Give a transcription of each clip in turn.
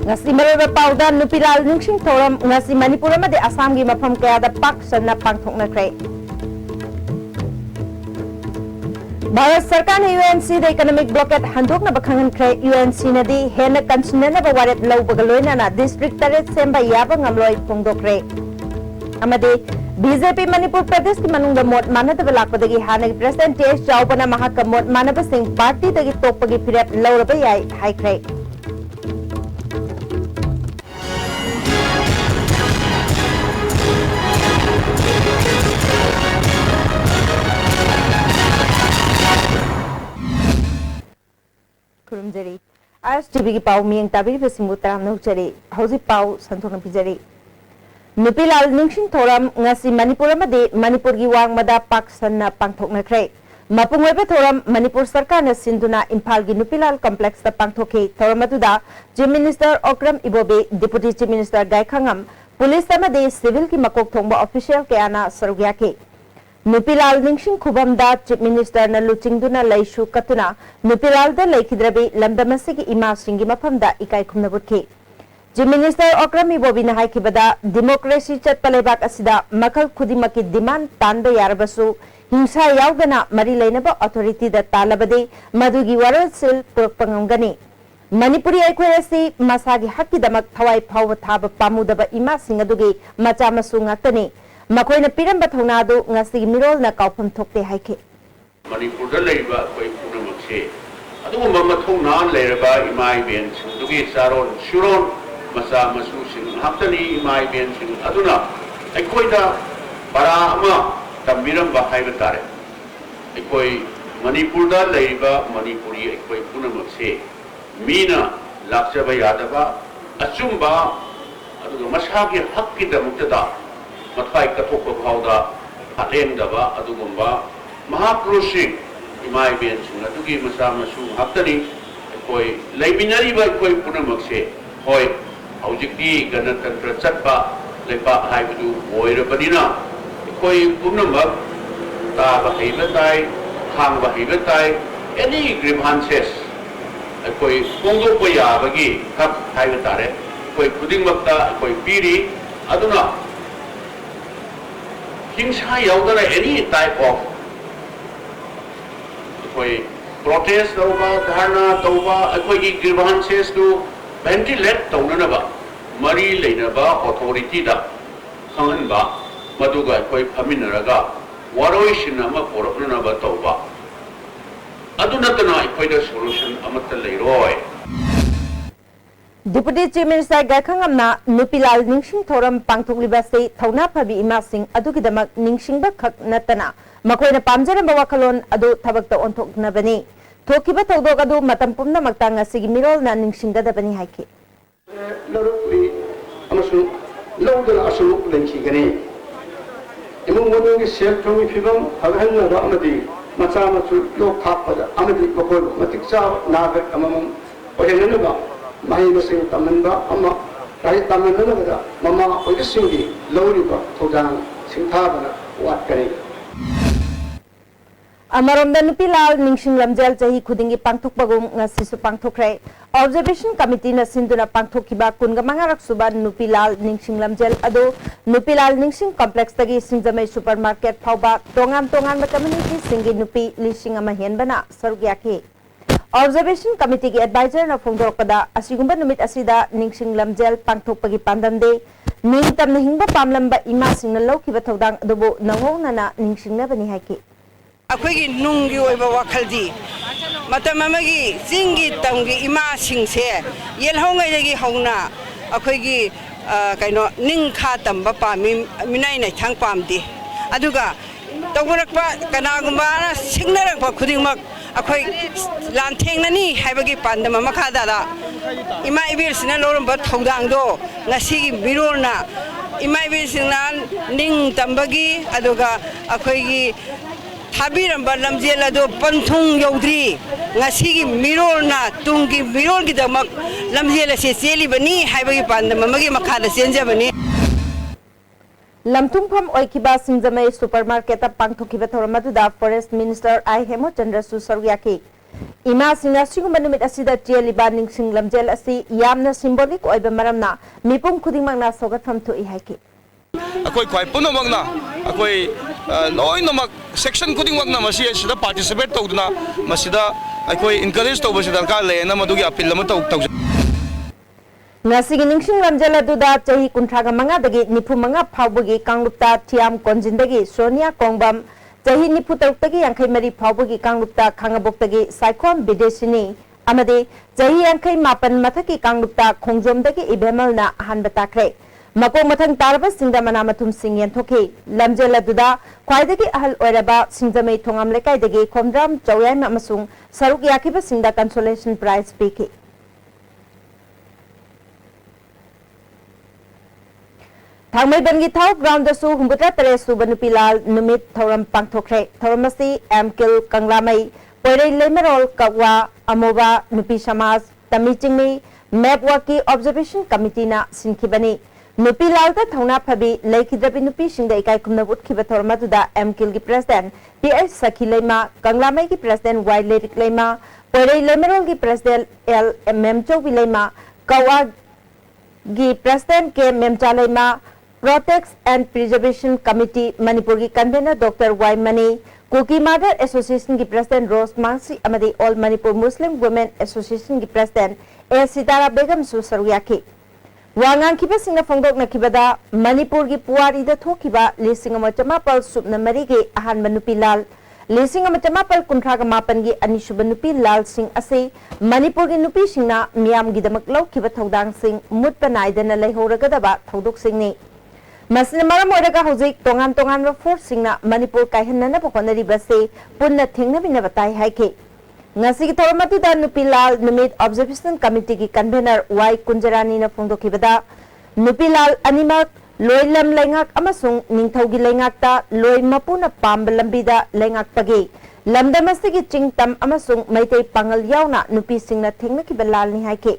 ngasi marabe pauda nupilal ningsing thoram ngasi Manipur amade Assam gi mafam kaya da pak sanna pangthokna kre Bharat Sarkar ne UNC da economic blockade handokna bakhangan kre UNC nadi hena consider ba waret law bagaloina na district taret semba yaba ngamloi pongdokre amade BJP Manipur Pradesh ki manung da mot manada balakpadagi hana president Tesh Chaupana mahaka mot manaba sing party dagi tokpagi pirap lawraba yai hai kre Kurumjari as TV ki pau miyang tabiri besimu taram nukjari hausi pau santhokna pijari Nupilal ningsing thoram ngasi Manipur amade Manipur gi wangmada pak sanna pangthokna kre mapungwebe thoram Manipur Sarkar na sinduna Imphal gi Nupilal complex ta pangthoke thoram atuda Chief Minister Okram Ibobe Deputy Chief Minister Gaikhangam Police amade civil ki makok thongba official ke ana sarugya ke Nupilal ningsing khubamda Chief Minister na luchingduna laishu katuna Nupilal da laikhidrabi lamdamasi ki ima singi mafamda ikai khumna butke Chief Minister Okram Ibobe na haikibada democracy chat palebak asida makal khudimaki demand tanba yarabasu hingsa yaugana mari lainaba authority da talabade madugi waral sil purpangangani Manipuri aikwasi masagi hakki damak thawai phawa thaba pamudaba ima singadugi macha masu ngakani makoina piramba thonadu ngasi mirol na kaupam thokte haike Manipur da leiba koi punamakse adu mama thona leiraba imai ben dugi saron shuron masa masu sing haptani imai ben sing aduna aikoida para ama tambiram ba haiba tare aikoi Manipur da leiba Manipuri aikoi punamakse mina lakchaba yadaba achumba adu masagi hakki da muktada mathai kathokpa phauda atengdaba adugumba mahapurushing imai ben sing adugi masa masu haptani aikoi leiminariba aikoi punamakse hoi Aujikdi ganatantra chatpa lepa haibudu oirabadina koi punamak ta bahibatai khang bahibatai any grievances koi pongdo koya bagi hak haibatare koi pudingmakta koi piri aduna hingsa yaudana any type of koi protest tauba dharna tauba koi ki grievances to ventilate taunanaba mari leinaba authority da khanganba maduga koi phaminaraga waroisin ama poroknaba tauba adunatana koi da solution amatta leiroi Deputy Chief Minister Gaikhangam na Nupilal ningsing thoram pangthokliba se thona phabi ima sing adugidamak ningsingba khak natana makoina pamjaramba wakhalon adu thabakta onthoknabani Thokiba tawdog adu matam pumnamakta ngasigi mirol na ningsinggadabani haike Lorukli amasu lawdala asu lenchi gani imung modugi sel thongi phibam haghanna ra amadi macha machu lo khappada amadi bakol matikcha nagat amam ohenanaba mai masing tamanba ama rai tamanana mama oisingi lawriba thodang singthabana wat kani Amaronda Nupilal ningsing lamjal jahi khudingi pangthokpagum ngasisu pangthokre observation committee na sinduna pangthokiba kunga mangarak suba Nupilal ningsing lamjal ado Nupilal ningsing complex tagi singjamai supermarket phauba tongan community singi nupi lising ama henbana sarugyake observation committee ki advisor na phongdokpada asigumba numit asida ningsing lamjal pangthokpagi pandamde ningtamna hingba pamlamba ima singna lawkiba thodang adobo nangona na ningsingna bani haike अखोगी नुंगी ओइबा वाखलदी मतम अमगी जिंगी तंगी इमा सिंगसे येलहोंगैदगी हौना अखोगी कइनो निंखा तंबा पामी मिनाइ नै थांग पामदी अदुगा तगुरकपा कनागुंबा सिंगनरकपा खुदिंगमक अखोई लानथेंगननी हाइबगी पांदम मखादादा इमा इबिरसिना लोरंबा थौदांगदो ngasiगी बिरोना इमा इबिरसिना निंग तंबगी अदुगा अखोगी Habiramba lamjel ado panthung yaudri ngasigi mirolna tungi mirolgi damak lamjel se cheli bani haibagi pandamagi makhada senjabani Lamtungpham oikiba singjamai supermarket pangthokiba thoramadu da forest minister I Hemo Chandra Susaryaki इमा सिंह सिगुम्बा नुमित असिदा चेलिबा निंगसिंग लमजेल असि यामना symbolic ओइबा मरमना मिपुम खुदिंगमंगना सोगतफम थोइ हाइके अखोई ख्वाई पुनमंगना अखोई लोइनमक section खुदिंगमंगना मसी असिदा participate तौदना मसिदा अखोई encourage तौबसि दरकार लेना मदुगी appeal lump तौ Ngasigi ningsing lamjala duda chahi kuntraga manga dagi nipu manga phawbugi kanglupta thiam konjindagi Sonia Kongbam chahi nipu tarukdagi yankai mari phawbugi kanglupta khangabokdagi Saikhom Bidesini amade chahi yankai mapan mathaki kanglupta khongjomdagi Ibemalna ahanba takre makong mathang taraba singda mana mathum sing yanthoki lamjala duda khwaidagi ahal oiraba singdamei thongam lekai dagi Khomdram Chawyai amasung saruk yakiba singda consolation prize piki Thangmai bangi thau ground su humbutra tare su banupilal numit thoram pangthokre thoramasi amkil kanglamai poirei lemerol kawa amoba nupi samaj tamichingmi mapwa ki observation committee na sinkibani nupilal ta thongna phabi leikidrabi nupi singda ikai kumna utkhiba thorama da amkil gi president ps sakhilema kanglamai gi president y lerik lema poirei lemerol gi president l memcho bilema kawa gi president ke memchalema Protects and Preservation Committee Manipur ki convener Dr. Y Mani, Cookie Mother Association ki President Rose Mansi amadi All Manipur Muslim Women Association ki President A. Sitara Begum Susaruyaki. Wangang kiba singa fongdok na kibada Manipur ki puwari da thokiba lising amachamapal subna marigi ahan manupilal lising amachamapal kuntraga mapan gi anishuba nupi lal sing ase Manipur ki nupi singna miyam gi damak law kiba thodang sing mutpa naidana laihoragadaba thodok sing ni Masina maram oiraga hojik tongan force singna Manipur kaihanna pokona ribase punna thingna bina batai haike ngasi ki thoramati da nupilal numit observation committee ki convener y kunjarani na phongdokibada nupilal animak loilam lengak amasung ningthaugi lengak ta loi mapuna pambalambida lengak pagi lamdamasi ki chingtam amasung maitei pangal yauna nupi singna thingna ki balal ni haike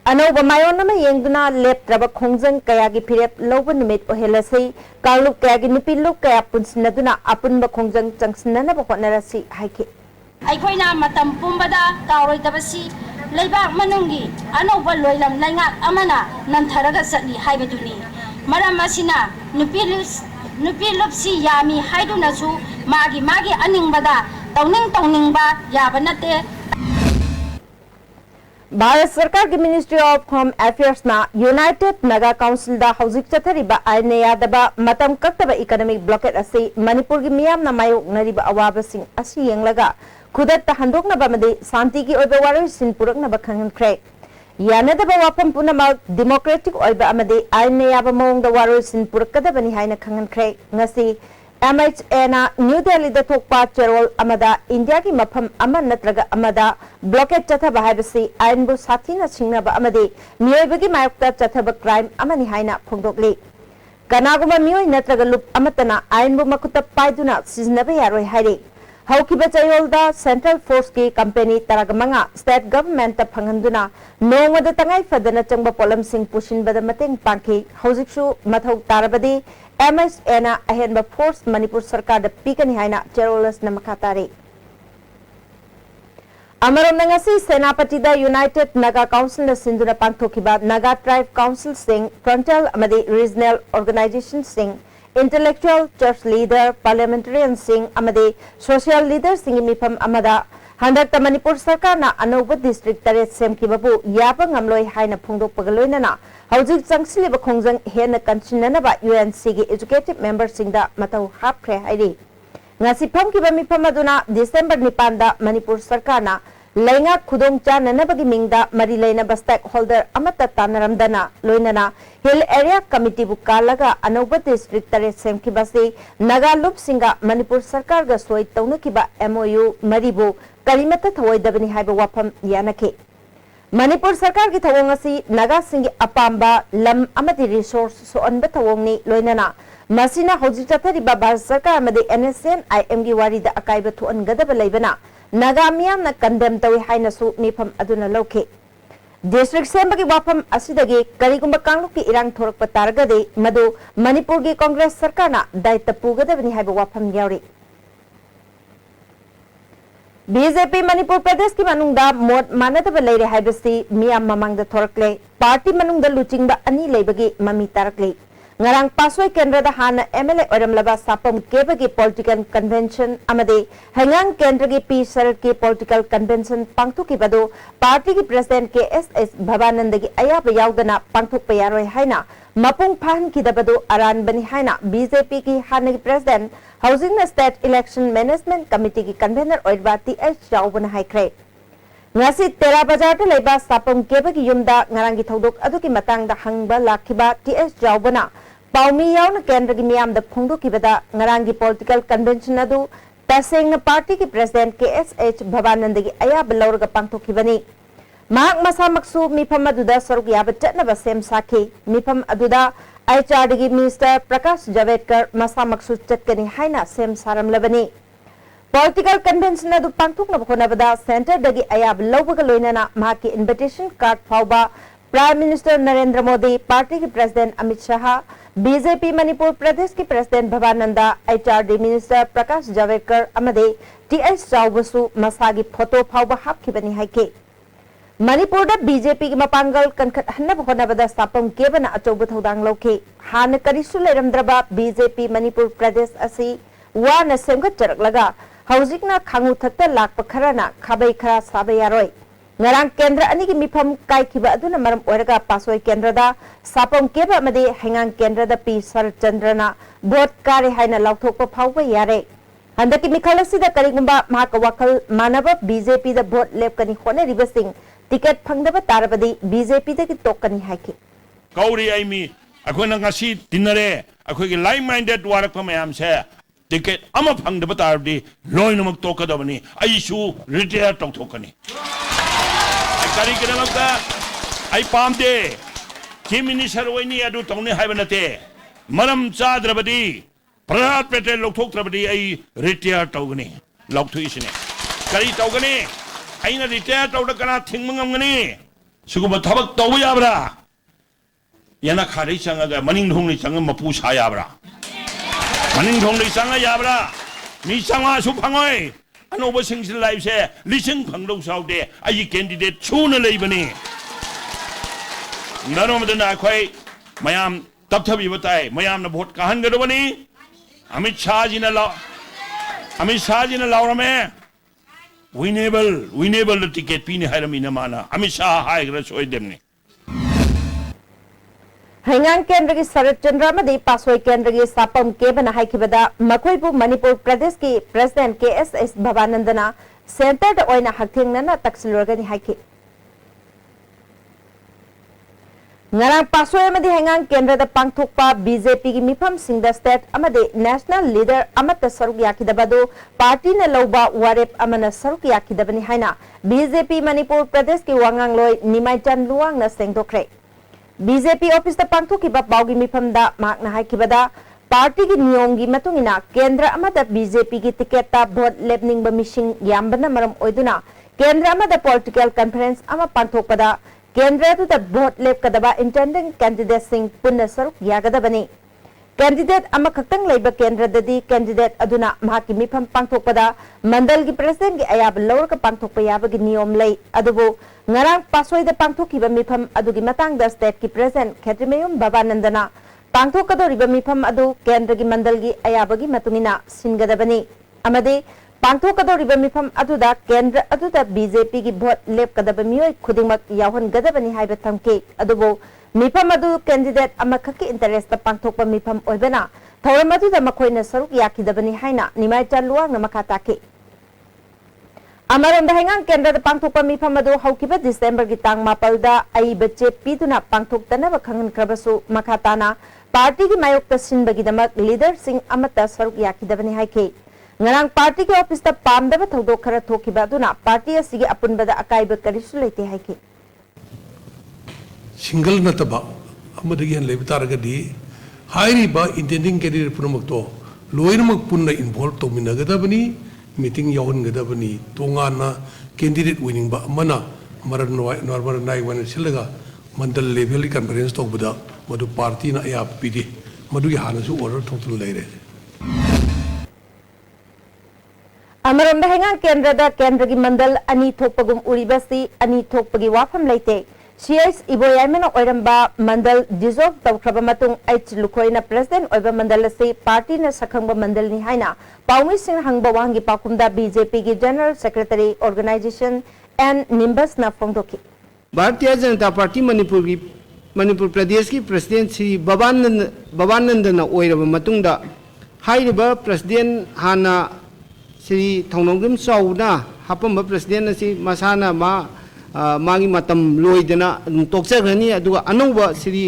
Anoba mayon nama yengduna lep traba khongjang kaya gi phirep loba numit ohelasi kaluk kaya gi nupiluk kaya punsinaduna apunba khongjang changsinna ba honarasi haike Aikoina matam pumbada kawroi tabasi leibak manungi anoba loilam laingak amana nantharaga satli haibaduni maram asina nupilupsi yami haiduna su magi aningbada tawning yabanate Bharat Sarkar ki Ministry of Home Affairs na United Naga Council da hauzik chathariba aine yadaba matam kaktaba economic blockade asi Manipur ki miyam na mayok nariba awaba sing asi yenglaga khudat ta handok na bamade santi ki oiba warai sin purak na bakhangan khre yanadaba wapam punama democratic oiba amade aine yaba mong da warai sin purak kada bani haina khangan khre ngasi MHA na New Delhi da thokpa cherol amada India ki mafam ama natraga amada blockade chathaba haibasi ainbu sathina singnaba amade miyoibagi mayokta chathaba crime amani haina phongdokli kanaguma miyoy natraga lup amatana ainbu makuta paiduna siznaba yaroi haire haukiba chayol da Central Force ki company taragamanga state government ta phanganduna nongwada tangai fadana changba polam sing pushin bada mateng pangki haujikshu mathau tarabadi MSA na ahenba force Manipur Sarkar da pikani haina cherolas na makatari. Amarom ngasi Senapati da United Naga Council na sinduna pangthokiba Naga Tribe Council sing frontal amadi regional organization sing intellectual church leader parliamentarian sing amadi social leader sing mifam amada handak ta Manipur Sarkar na Anoba district tare semki babu yaba ngamloi haina phongdok pagaloina na Haujik Changsili ba khongjang hena kansinna ba UNC gi educative member singda matau hapkhre hairi ngasi pham ki ba mi phamaduna December 9 da Manipur Sarkar na lainga khudong cha nanabagi mingda mari laina ba stakeholder amata tanaramdana loinana hill area committee bu kalaga Anoba district tare semki basi Nagalup singa Manipur Sarkar ga soi tauna ki ba MOU maribu kalimata thawai dabani haiba wapam yanake Manipur Sarkar ki thawong asi Naga singi apamba lam amati resource so anba thawong ni loinana masina hojik chathari ba Bharat Sarkar amadi NSN IM gi wari da akai ba thu angada ba leibana Naga miyam na condemn tawi haina su mifam aduna loke district sembagi wapam asidagi karigumba kangluk ki irang thorak pa targade madu Manipur gi Congress Sarkar na daita pugada bani haiba wapam yauri BJP Manipur Pradesh की मनुंगदा मोट मानदब लेरे हाइबसी मियाम ममांगदा थोरकले party मनुंगदा लुचिंगबा अनी लेबगी mummy तारकले ngarang paswai kendra da hana MLA oramlaba sapam kebagi political convention amade hangang kendra gi P Sarat ki political convention pangthuk ki badu party ki president ke SS Bhavanand gi ayab yaudana pangthuk payaroi haina mapung phan ki dabadu aran bani haina BJP ki hana ki president housing state election management committee ki convener oidwati H Jaubana haikre ngasi tera bazar ta leba sapam kebagi yumda ngarang gi thodok adu ki matang da hangba lakhiba TS Jaubana पाउमी याउन केंद्र की मियाम the खुंगदु की बदा ngrangi political convention adu taseng na party की president के SH Bhavanand की अयाब लौरग पांगथोखिबनी mahak masa maksu mifam aduda saruk yaba chatnaba sem sakhi mifam aduda HR की minister Prakash Javadekar masa maksu chatkani haina sem saram labani political convention adu pangthokna bkhonabada center dagi ayab lawbaga loinana mahaki invitation card phauba Prime Minister Narendra Modi, Party की President Amit Shah, BJP Manipur Pradesh की President Bhavananda, HRD Minister Prakash Javadekar, अमदे TS Chawbasu मसागी photo फाउबा हापखिबनी हाइके मणिपुर दा BJP की मपांगल कनखत हन्नब होनबदा सापम केबना अचौब थौदांग लौखे हान करिसु लेरमद्रबा BJP मणिपुर प्रदेश असि वाना सेमगत चरकलगा हौजिकना खांगु थक्ता लाकप खराना खाबै खरा साबै यारोय ngarang kendra ani ki mifam kai khiba aduna maram oiraga pasoi kendra da sapam keba amade hangang kendra da P Sarat Chandrana vote kare haina lauthokpa phauba yare handaki mikhalasi da karigumba mahaka wakal manaba BJP da vote lepkani hone ribasing ticket phangdaba tarabadi BJP da ki tokkani haiki kauri aimi akhona ngasi dinare akhoi ki like minded warak mayam se ticket ama phangdaba tarabadi loinamak tokkadabani aisu retire tokthokani kari kena magda ai pamde ki minister oini adu tongni haibanate maram chadrabadi Prahat Petel lokthok trabadi ai retire tawgani lokthu isine kari tawgani aina retire tawda kana thingmangam gani suguma thabak tawba yabra yana khari changa maning dhongni changa mapu sa yabra maning dhongni changa yabra mi changa su phangoi अनोबा सिंगसिल life से लिसिंग फंगदौ Southey आई candidate छूना लेबनी नरोमदना अखोय मयाम तबथबी बताए मयाम न vote काहन गदबनी अमित शाह जी ने लाउरमे winnable ticket पीने हायरमी न माना अमित शाह हायग्र सोय देमनी hangang kendra की Sarat Chandra मदे पासोय केंद्र की सापम केबना हाइखिबदा मखोयबु मणिपुर प्रदेश की प्रेसिडेंट के SS Bhavanandana सेंटर द ओइना हकथेंगना तक्सिलुरगनि हाइखि ngarang pasoy madi hangang kendra da pangthokpa BJP की मिफम सिंगदा स्टेट अमदे नेशनल लीडर अमत सरुक याखिदबदो पार्टी न लौबा वारेप अमना सरुक याखिदबनि हाइना BJP मणिपुर प्रदेश की वांगांगलोय निमाइचन लुवांग न सेंगदोखरे BJP ऑफिस दा पांगथोखिबा पाउगी मिफमदा माकना हाइखिबदा पार्टी की नियमगी मतुंगिना केंद्र अमदा BJP की टिकेट ता वोट लेबनिंग मिसिंग यामबना मरम ओइदुना केंद्र अमदा पॉलिटिकल कॉन्फ्रेंस अमा पांगथोकपदा केंद्र दा वोट लेबकदबा इंटेंडिंग कैंडिडेट सिंग पुन्ना सरुक यागदबनी कैंडिडेट अमा खक्तंग लेबा केंद्र ददी कैंडिडेट अदुना माकी मिफम पांगथोकपदा मंडल की प्रेसिडेंट की अयाब लौरक पांगथोकपा याबगी नियम लै अदुबो ngarang pasoy da pangthokiba mifam adugi matang da state ki president Khetrimayum Bhavanandana pangthokadoriba mifam adu kendra gi mandal gi ayabagi matungina singadabani amade pangthokadoriba mifam adu da kendra adu da BJP gi vote lepkadaba miyoy khudingmak yawhan gadabani haiba thamke adubo mifam adu candidate amakhaki interest da pangthokpa mifam oibana thoram adu da makhoina saruk yakidabani haina nimai chaluang na makatake अमरम दहेंगांग केंद्र the पांगथोकपा मिफम अदु हौकिबा December की तांग मापलदा आई बच्चे पीदुना पांगथोकतनब खंगन क्रबसु मखाताना party की मायोक तसिनबगिदमक leader Singh अमत सरुक याखिदबनि हाइखे ngarang party के office ता पामदब थौदोक खरा थोकिबा अदुना party असिगे अपुनबदा अकाइब करिसु लेते हाइखे सिंगल नतबा अमदगी हन लेबतारगदी हाइरिबा इंटेंडिंग कैंडिडेट पुनमक्तो लोइनमक पुन्ना इन्वॉल्व तोमिनगदबनी मीटिंग यावनगदबनी तोंगाना कैंडिडेट विनिंग बा मना मरन नॉर्मल नाइ वन सिलगा मंडल लेवल की कॉन्फ्रेंस तोबदा मदु पार्टी ना या पीडी मदु की हानसु ऑर्डर थोतल लेरे अमरम दहेंगांग केंद्र केंद्र की मंडल अनि थोपगुम उरिबसी अनि थोपगी वाफम लेते सीएस इबोयामेना ओइरंबा मंडल डिसॉल्व तौख्रबा मतुंग एच लुखोइना प्रेसिडेंट ओइबा मंडल से पार्टी न सखंगबा मंडल नि हाइना पाउमी सिंह हंगबा वांगी पाकुमदा बीजेपी की general secretary organisation N Nimbus न फोंदोकी भारतीय जनता पार्टी मणिपुर प्रदेश की प्रेसिडेंट श्री बबानंदन ओइरबा मतुंगदा हाइरिबा प्रेसिडेंट हाना श्री थौनोंगिम चौना हापम प्रेसिडेंट असी मसाना मागी मतम लोइदना तोक्चग्रनी अदुगा अनौबा श्री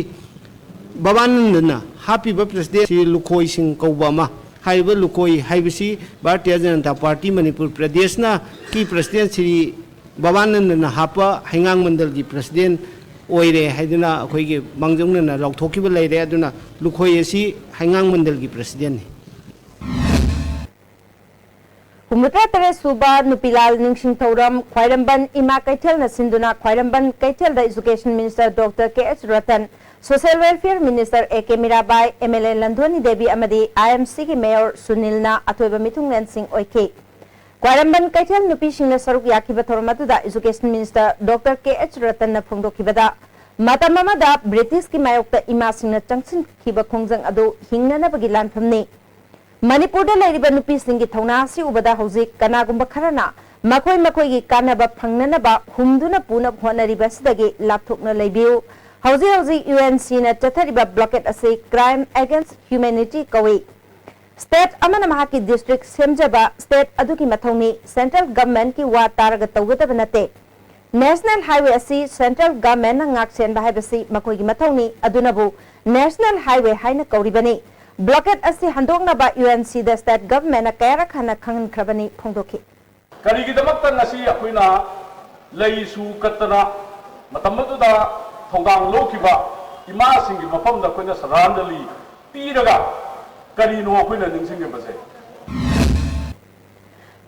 बबानंदना हापीबा प्रेसिडेंट श्री लुखोई सिंह कौबामा हाइरिबा लुखोई हाइबसी भारतीय जनता पार्टी मणिपुर प्रदेशना की प्रेसिडेंट श्री बबानंदना हापा हैंगांग मंडल की प्रेसिडेंट ओइरे हाइदना अखोइगे मांगजोंना लौथोकिबा लेरे अदुना लुखोई असी हैंगांग मंडल की प्रेसिडेंट हुमुत्रा तरे सुबा नुपिलाल निंगसिंग थौरम ख्वाइरंबन इमा कैथेल न सिंधुना ख्वाइरंबन कैथेल द education minister doctor K H. Ratan social welfare minister A K. Mirabai MLA Landhoni Devi अमदी आईएमसी की मेयर सुनील ना अथोइबा मिथुंगलेन सिंह ओइके ख्वाइरंबन कैथेल नुपी सिंह सरुक याखिबा थौरम अदुदा एजुकेशन मिनिस्टर डॉक्टर के.एच. रतन न फोंदोखिबदा मतम अमदा ब्रिटिश की मायोक्ता इमा सिंह न चंगसिन खिबा खोंजंग अदो हिंगननबगी लानफमनी मणिपुर लेरिबा नुपी सिंह की थौना से उबदा हौजिक कनागुंबा खरना मखोई मखोई की कानबा फंगननबा हुमदुना पुनब होनरिबा सिदगी लापथोकना लेबिउ हौजिक हौजिक यूएनसी न चथरिबा ब्लॉकेट असे क्राइम अगेंस्ट ह्यूमैनिटी कवे स्टेट अमन महाकी डिस्ट्रिक्ट सेमजबा स्टेट अदुकी मथौनी सेंट्रल गवर्नमेंट की वा तारगा तौगदब नते नेशनल हाईवे असी सेंट्रल गवर्नमेंट न ngaksenba haibasi मखोई की मथौनी अदुनबु नेशनल हाईवे हाइना कौरिबनी ब्लॉकेट असी हंदोंगनबा यूएनसी द स्टेट गवर्नमेंट कयारा खाना खंगनख्रबनी फोंदोखि करिगिदमक्ता ngasi अखोइना लैसु कतना मतमदुदा थौदांग लोकिबा इमा सिंगी मफमदा अखोइना सरांदली पीरगा करिनो अखोइना निंगसिंगे बसे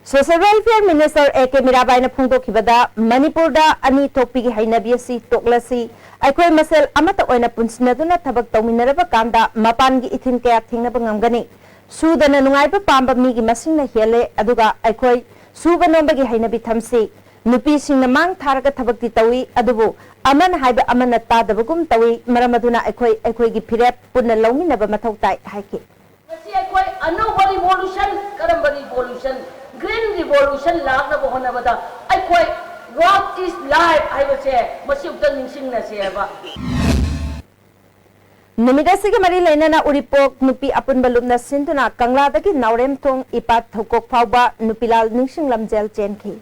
social welfare minister A K. Mirabai ने फोंदोखिबदा मणिपुर दा अनि थोपी की हैनबियसी तोकलसी अखोई मसेल अमत ओइना पुनसिनदुना थबक तौमिनरबा कांदा मपान की इथिन कया थिंगनबा ngamgani सुदना नुंगाइबा पांबा मीगी मसिंगना हेले अदुगा अखोई सुबा नोंबगी हैनबि थमसी नुपी सिंगना मांग थारगा थबकति तौई अदुबो अमन हाइबा अमन तादबगुम तौई मरमदुना अखोई की फिरेप पुनना लौमिनबा मथौ ताई हाइके मसी अखोई अनोबा रिवोल्यूशन करम रिवोल्यूशन ग्रीन रिवोल्यूशन लागनबा होनबदा अखोई What is life? I would say, Masukan Ningsing Nasiaba. Numidasi Mari Lena Uripok, Nupi Apun Balumna Sintuna, Kangladaki, Naurem Tong, Ipat, Hokok Pauba, Nupilal Ningsing Lamjel Chenki.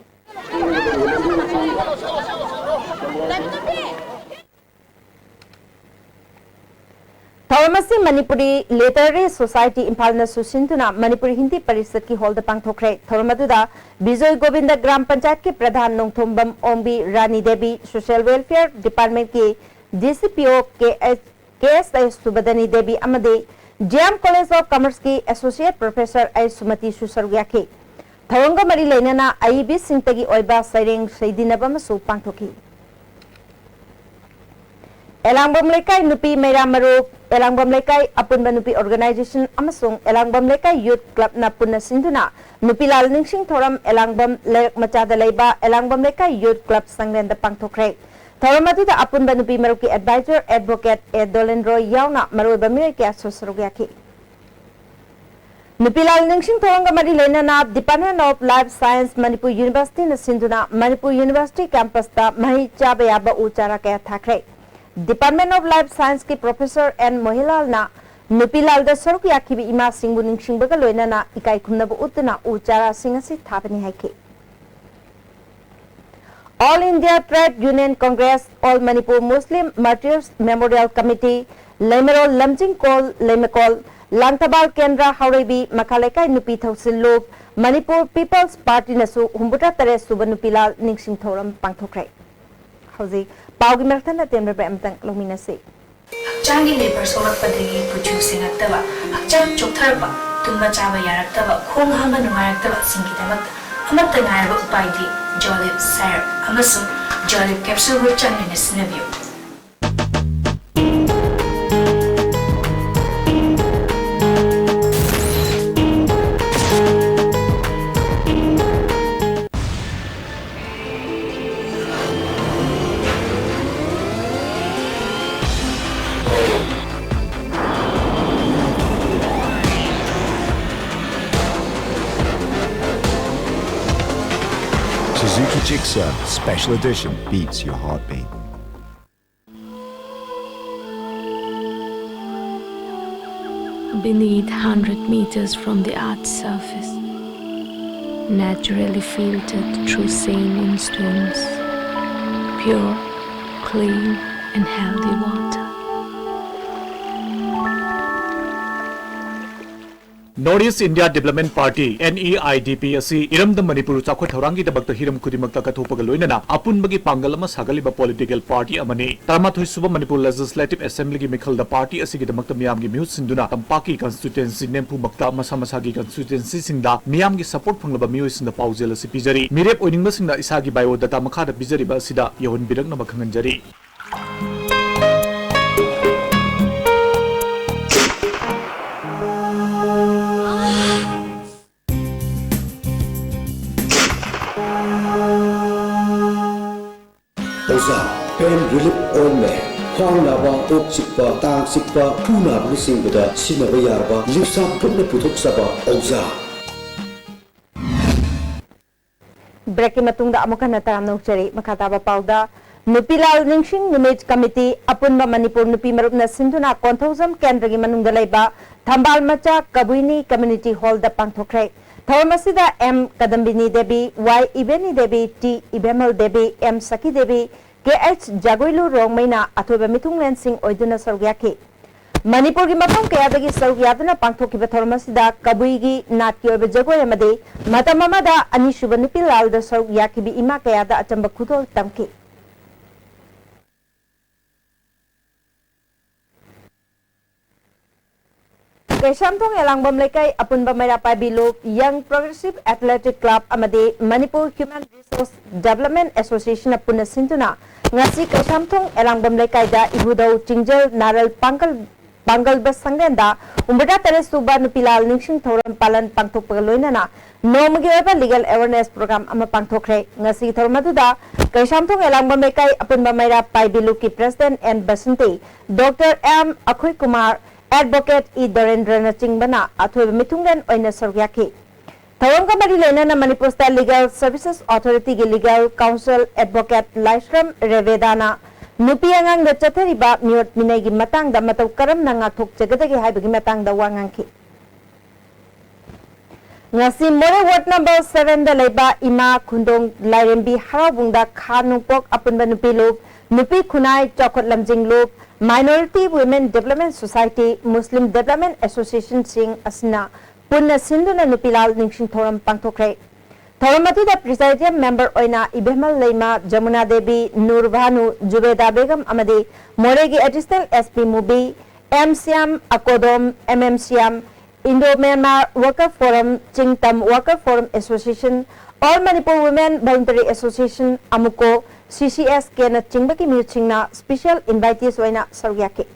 Thawamasi Manipuri Literary Society Impalna Susintuna Manipuri Hindi Parisat की hall द पांगथोखरे थोरमदुदा बिजोय गोविंद ग्राम पंचायत के pradhan Nongthombam Ombi Rani Devi social welfare department के DCPO K S. Subadani Devi अमदे JM college of commerce की associate professor I Sumati सुसरुयाखे थवंग मरी लेना आईबी सिंतगी ओइबा सैरेंग सैदिनबा मसु पांगथोखी एलांगबम लेकाई नुपी मेरा मरुप Elangbam लेकाई अपुनबा नुपी organisation अमसुंग Elangbam लेकाई youth club ना पुन्ना सिंधुना नुपीलाल निंगसिंग थोरम एलांगबम लेक मचादा लेबा एलांगबम लेकाई यूथ क्लब संगलेंदा पांगथोखरे थोरम अदुदा अपुनबा नुपी मरुप की एडवाइजर एडवोकेट एडोलेन रॉय यावना मरुबा मिरे के असोसरुग्याखी नुपीलाल निंगसिंग थोरंगा मरी लेना department of life science Manipur university न सिंधुना मणिपुर यूनिवर्सिटी कैंपस ता मही चाबा याबा उचारा कया थाखरे डिपार्टमेंट ऑफ लाइफ साइंस की प्रोफेसर एन मोहिलाल ना नुपीलाल द सरुक याखिबी इमा सिंगु निंगसिंगबगा लोइनाना इकाई खुमनबु उतना उचारा सिंगसी थापनी हाइके all India trade union Congress all Manipur Muslim martyrs memorial committee लेमरोल लमजिंग कॉल लेमकॉल लांगथबाल केंद्र हाउरेबी मखालेकाई नुपी थौसिल्लुब मणिपुर पीपल्स पार्टी नसु हुंबुटा तरे सुब नुपीलाल निंगसिंग थौरम पांगथोखरे हौजी पाउगी मरथन तेमर बेमतंग लोमिनसे हक्चांगी लेबर सोलकपदगी पुचु सिंगक्तबा हक्चांग चोक्थरबा तुम्बा चाबा यारक्तबा खोंग हामा नुंगारक्तबा सिंगिदमक अमत्ता नायरबा उपायदि जोलिब सैर अमसुंग जोलिब capsule go चंगने सिनबियो Jigsaw Special Edition beats your heartbeat. Beneath 100 meters from the Earth's surface, naturally filtered through saline stones, pure, clean and healthy water. Northeast India Development Party (NEIDP) asi iramda Manipur chakwa thorangi dabakta hiram kudimakta kathopaga loinana apunbagi pangalama sagaliba political party amani tarmathoi suba Manipur Legislative Assembly gi mikhalda party asigi damakta miyam gi mihut sinduna tampaki constituency nempu makta masa masagi constituency singda miyam gi support phanglaba miyoi singda paujel asi pijari mirep oiningba singda isagi bio data makhada bijari ba sida yahon birakna makhanganjari. Pain relief ointment, khwang naba, ok sikpa, tang sikpa, pu naba ni singbada sinaba yarba, lipsap putna puthok saba, Oza. Breaking matungda amukan na taram nukchari makataba pauda Nupilal Ningsing Numage Committee Apunba Manipur Nupi Marup na Sinduna Konthosam Kendra gi manungda laiba Thambal Macha Kabuini Community Hall da pangthokre. Thawamasida M Kadambini Devi, Y Ibeni Devi, T Ibemal Devi, M Saki Devi, KH Jagoilu Rongmaina Athoba Mitunglen Singh Oiduna Sargyaki. Manipur gi mafam kayadagi Sargyaduna pangthokiba thawamasida Kabuigi Natki oiba Jagoi amade matamamada Anishuba Nupilal da Sargyaki bi ima kayada achamba khudol tamki. Kaishamthong Elangbam Lekai Apunba Mairapai Bilu Young Progressive Athletic Club Amade Manipur Human Resource Development Association Apuna Sintuna Ngasi Kaishamthong Elangbam Lekai da Ibudau Tingjal Naral Bangal Basangenda Umbada Tere Suba Nupilal Ningsing Thoram Palan Pangthok Pagaloinana Nomagi Legal Awareness Program Ama Pangthokre Ngasi Thormaduda Kaishamthong Elangbam Lekai Apunba Mairapai Bilu ki President and Basante Dr. M. Akhoy Kumar Advocate E. Dorendra Chingbana Athoiba Mitunglen Oina Sargyaki. Thawangka Mari Lena Manipur State Legal Services Authority gi Legal Counsel Advocate Laishram Revedana Nupi Angang da Chathariba Miot Minay gi Matang da Mataw Karam na Ngathok Jagadagi Haibagi Matang da Wangangki. Ngasi More Ward number 7 da Laiba Ima Kundong Lairembi Harabungda Khanungpok Apunba Nupi Loop Nupi Khunai Chokot Lamjing Loop Minority Women Development Society Muslim Development Association Sing Asna Punna Sinduna Nupilal Ningsing Thoram Pangthokre. Thoramatu da Presidium Member Oina Ibemal Leima Jamuna Devi Nurbhanu Jubeda Begum Amade Moregi Additional SP Mubi MCM Akodom MMCM Indo-Myanmar Worker Forum Chingtam Worker Forum Association All Manipur Women Voluntary Association Amuko CCS Kena Chingbaki Muchingna Special Invitees Waina Sargyaki.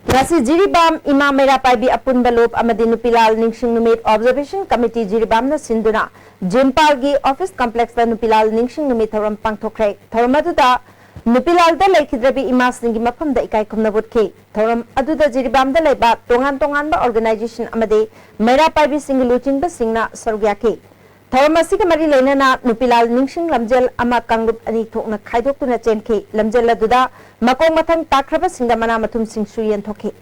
Ngasi Jiribam Ima Mairapai bi Apun Balop Amadi Nupilal Ningsing Numit Observation Committee Jiribam na Sinduna Jimpalgi Office Complex da Nupilal Ningsing Numit Thoram Pangthokre. Thoramaduda Nupilal da Laikhidrabi Ima Singi Mafam da Ikai Kumnabutki. Thoram Aduda Jiribam da Laiba Tongan ba Organization Amadi Mairapai bi Singiluching ba Singna Sargyaki. Thawamasi ka Mari Lena Nupilal Ningsing Lamjel Ama Kangrup Ani Thokna Khaidokuna Chenki Lamjel Laduda Makong Mathang Takraba Singamana Matum Sing Suyen Thoki.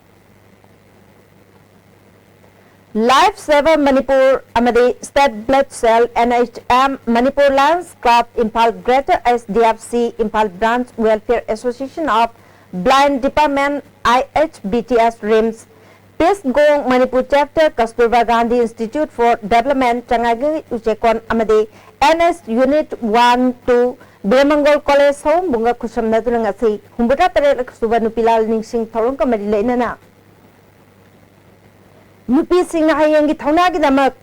Life Saver Manipur Amade State Blood Cell NHM Manipur Lions Club Impal Greater SDFC Impal Branch Welfare Association of Blind Department IHBTS RIMS Peace Gong Manipur Chapter Kasturba Gandhi Institute for Development Changagi Uchekon Amade NS Unit 1-2 Bilamangol College Home Bunga Kusam Nadurangasi Humbuta Tere Suba Nupilal Ningsing Thorongka Mari Lena Nupi Sing Hayangi Thonagi Damak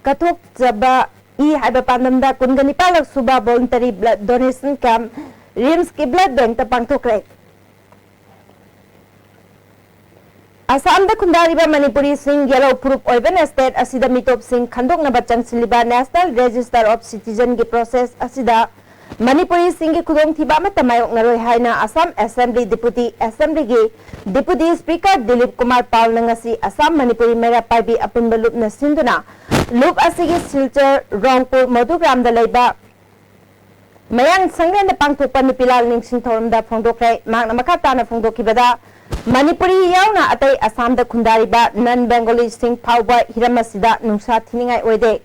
Kathok Jaba E Hibapandamda Kunganipalak Suba Voluntary Blood Donation Camp RIMS Ki Blood Bank Tapangtokre Assam da Kundariba Manipuri Singh Yellow Proof Oiban Estate Asida Mitop Singh Khandok na Bachang Siliba National Register of Citizen ki process Asida Manipuri Singh Kudong Thiba Matamayok Naroi Haina Assam Assembly Deputy Speaker Dilip Kumar Paul Nangasi Assam Manipuri Mera Paibi Apun Balup na Sinduna loop asigi silchar Rongpur Madhugram da leiba mayang sangren da pangthokpa nupilal ningsing thoram da phongdokre magna makata na phongdokibada Manipuri yauna atai Assam da khundariba non Bengali sing phauba hiramasida nungsa thiningai oide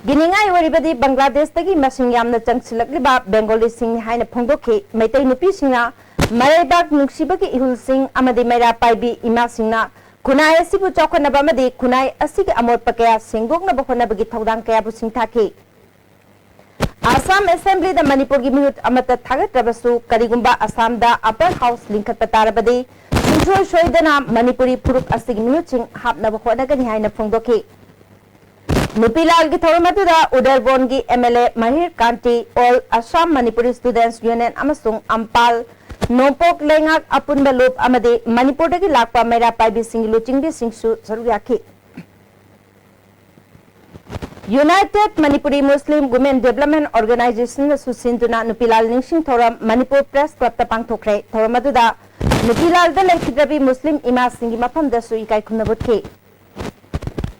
Giningai waribadi Bangladesh tagi masing yamna changsilakliba Bengali sing haina phongdokhi maitai nupi singna Maraibak nuksibagi ihul sing amadi maira paibi ima singna kunai asibu chokhanaba amadi kunai asigi amor pakaya singdokna bahonabagi thaudang kaya bu singthaki Assam Assembly da Manipur gi minute amata thagat rabasu karigumba Assam da upper house linkat patarabadi singthoi shoidana Manipuri puruk asigi minute sing hapna bahonagani haina phongdokhi Nupilal gi thoramatu da Udarbon gi MLA Mahir Kanti all Assam Manipuri Students Union amasung Ampal Nompok lengak apun balup amade Manipur dagi lakpa mera paibi singilu chingbi singsu saruyaki United Manipuri Muslim Women Development Organization susinduna Nupilal ningsing thoram Manipur Press Club ta pangthokre thoramadu da Nupilal da lekhidrabi Muslim ima singi mafam da su ikai khumnabutki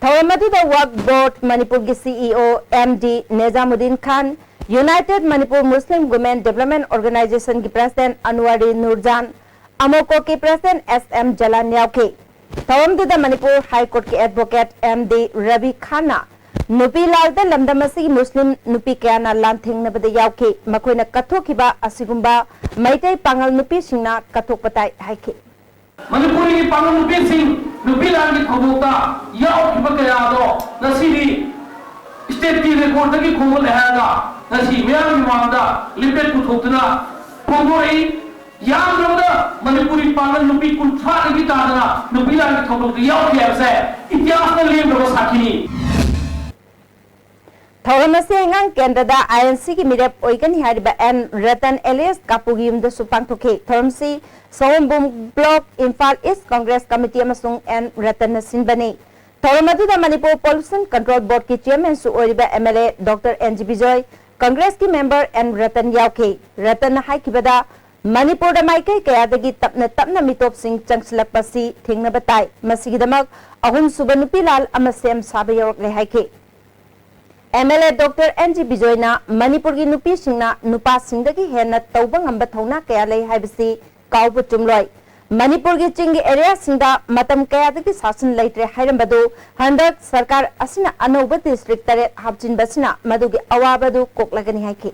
thoramadu da Work Board Manipur gi CEO MD Nezamuddin Khan United Manipur Muslim Women Development Organization ki President Anwari Nurjan Amoko ki President SM Jalan Yauke Tawam da Manipur High Court ki Advocate MD Ravi Khanna Nupilal da lamdamasi Muslim nupi kayana lanthing na bada yauke makoina kathokiba asigumba maitai pangal nupi singna kathok patai haike Manipuri ki pangal nupi sing Nupilal ki thobokta yaukiba kaya do nasiri state ki record ki khomol haga nasi meyam manda lipet puthokna khomoi yam ramda Manipuri pangal nupi kunthra ki tadana Nupilal ki thobokta yauke ase ityas na lem do sakhini Thoramase ngang Canada INC ki mirep oigani hariba N Ratan Elias Kapugim da supang thoke Thoramsi Sombum Block Imphal East Congress Committee amasung N Ratan sinbani Thoramadu da Manipur Pollution Control Board ki chairman su oriba MLA Dr. NG Bijoy Congress ki member N Ratan yauke Ratan hai kibada Manipur da maikai kaya dagi tapna mitop sing changsilak pasi thingna batai masigidamak ahum subanupilal amasem sabayok le haike MLA Dr. NG Bijoyna Manipur gi nupi singna nupa singdagi hena tauba ngamba thona kaya lei haibasi kaubu chumloi Manipur gi chingi area singda matam kaya dagi sasan leitre hairambadu handak sarkar asina anauba district tare hapchin basina madugi awabadu koklagani haike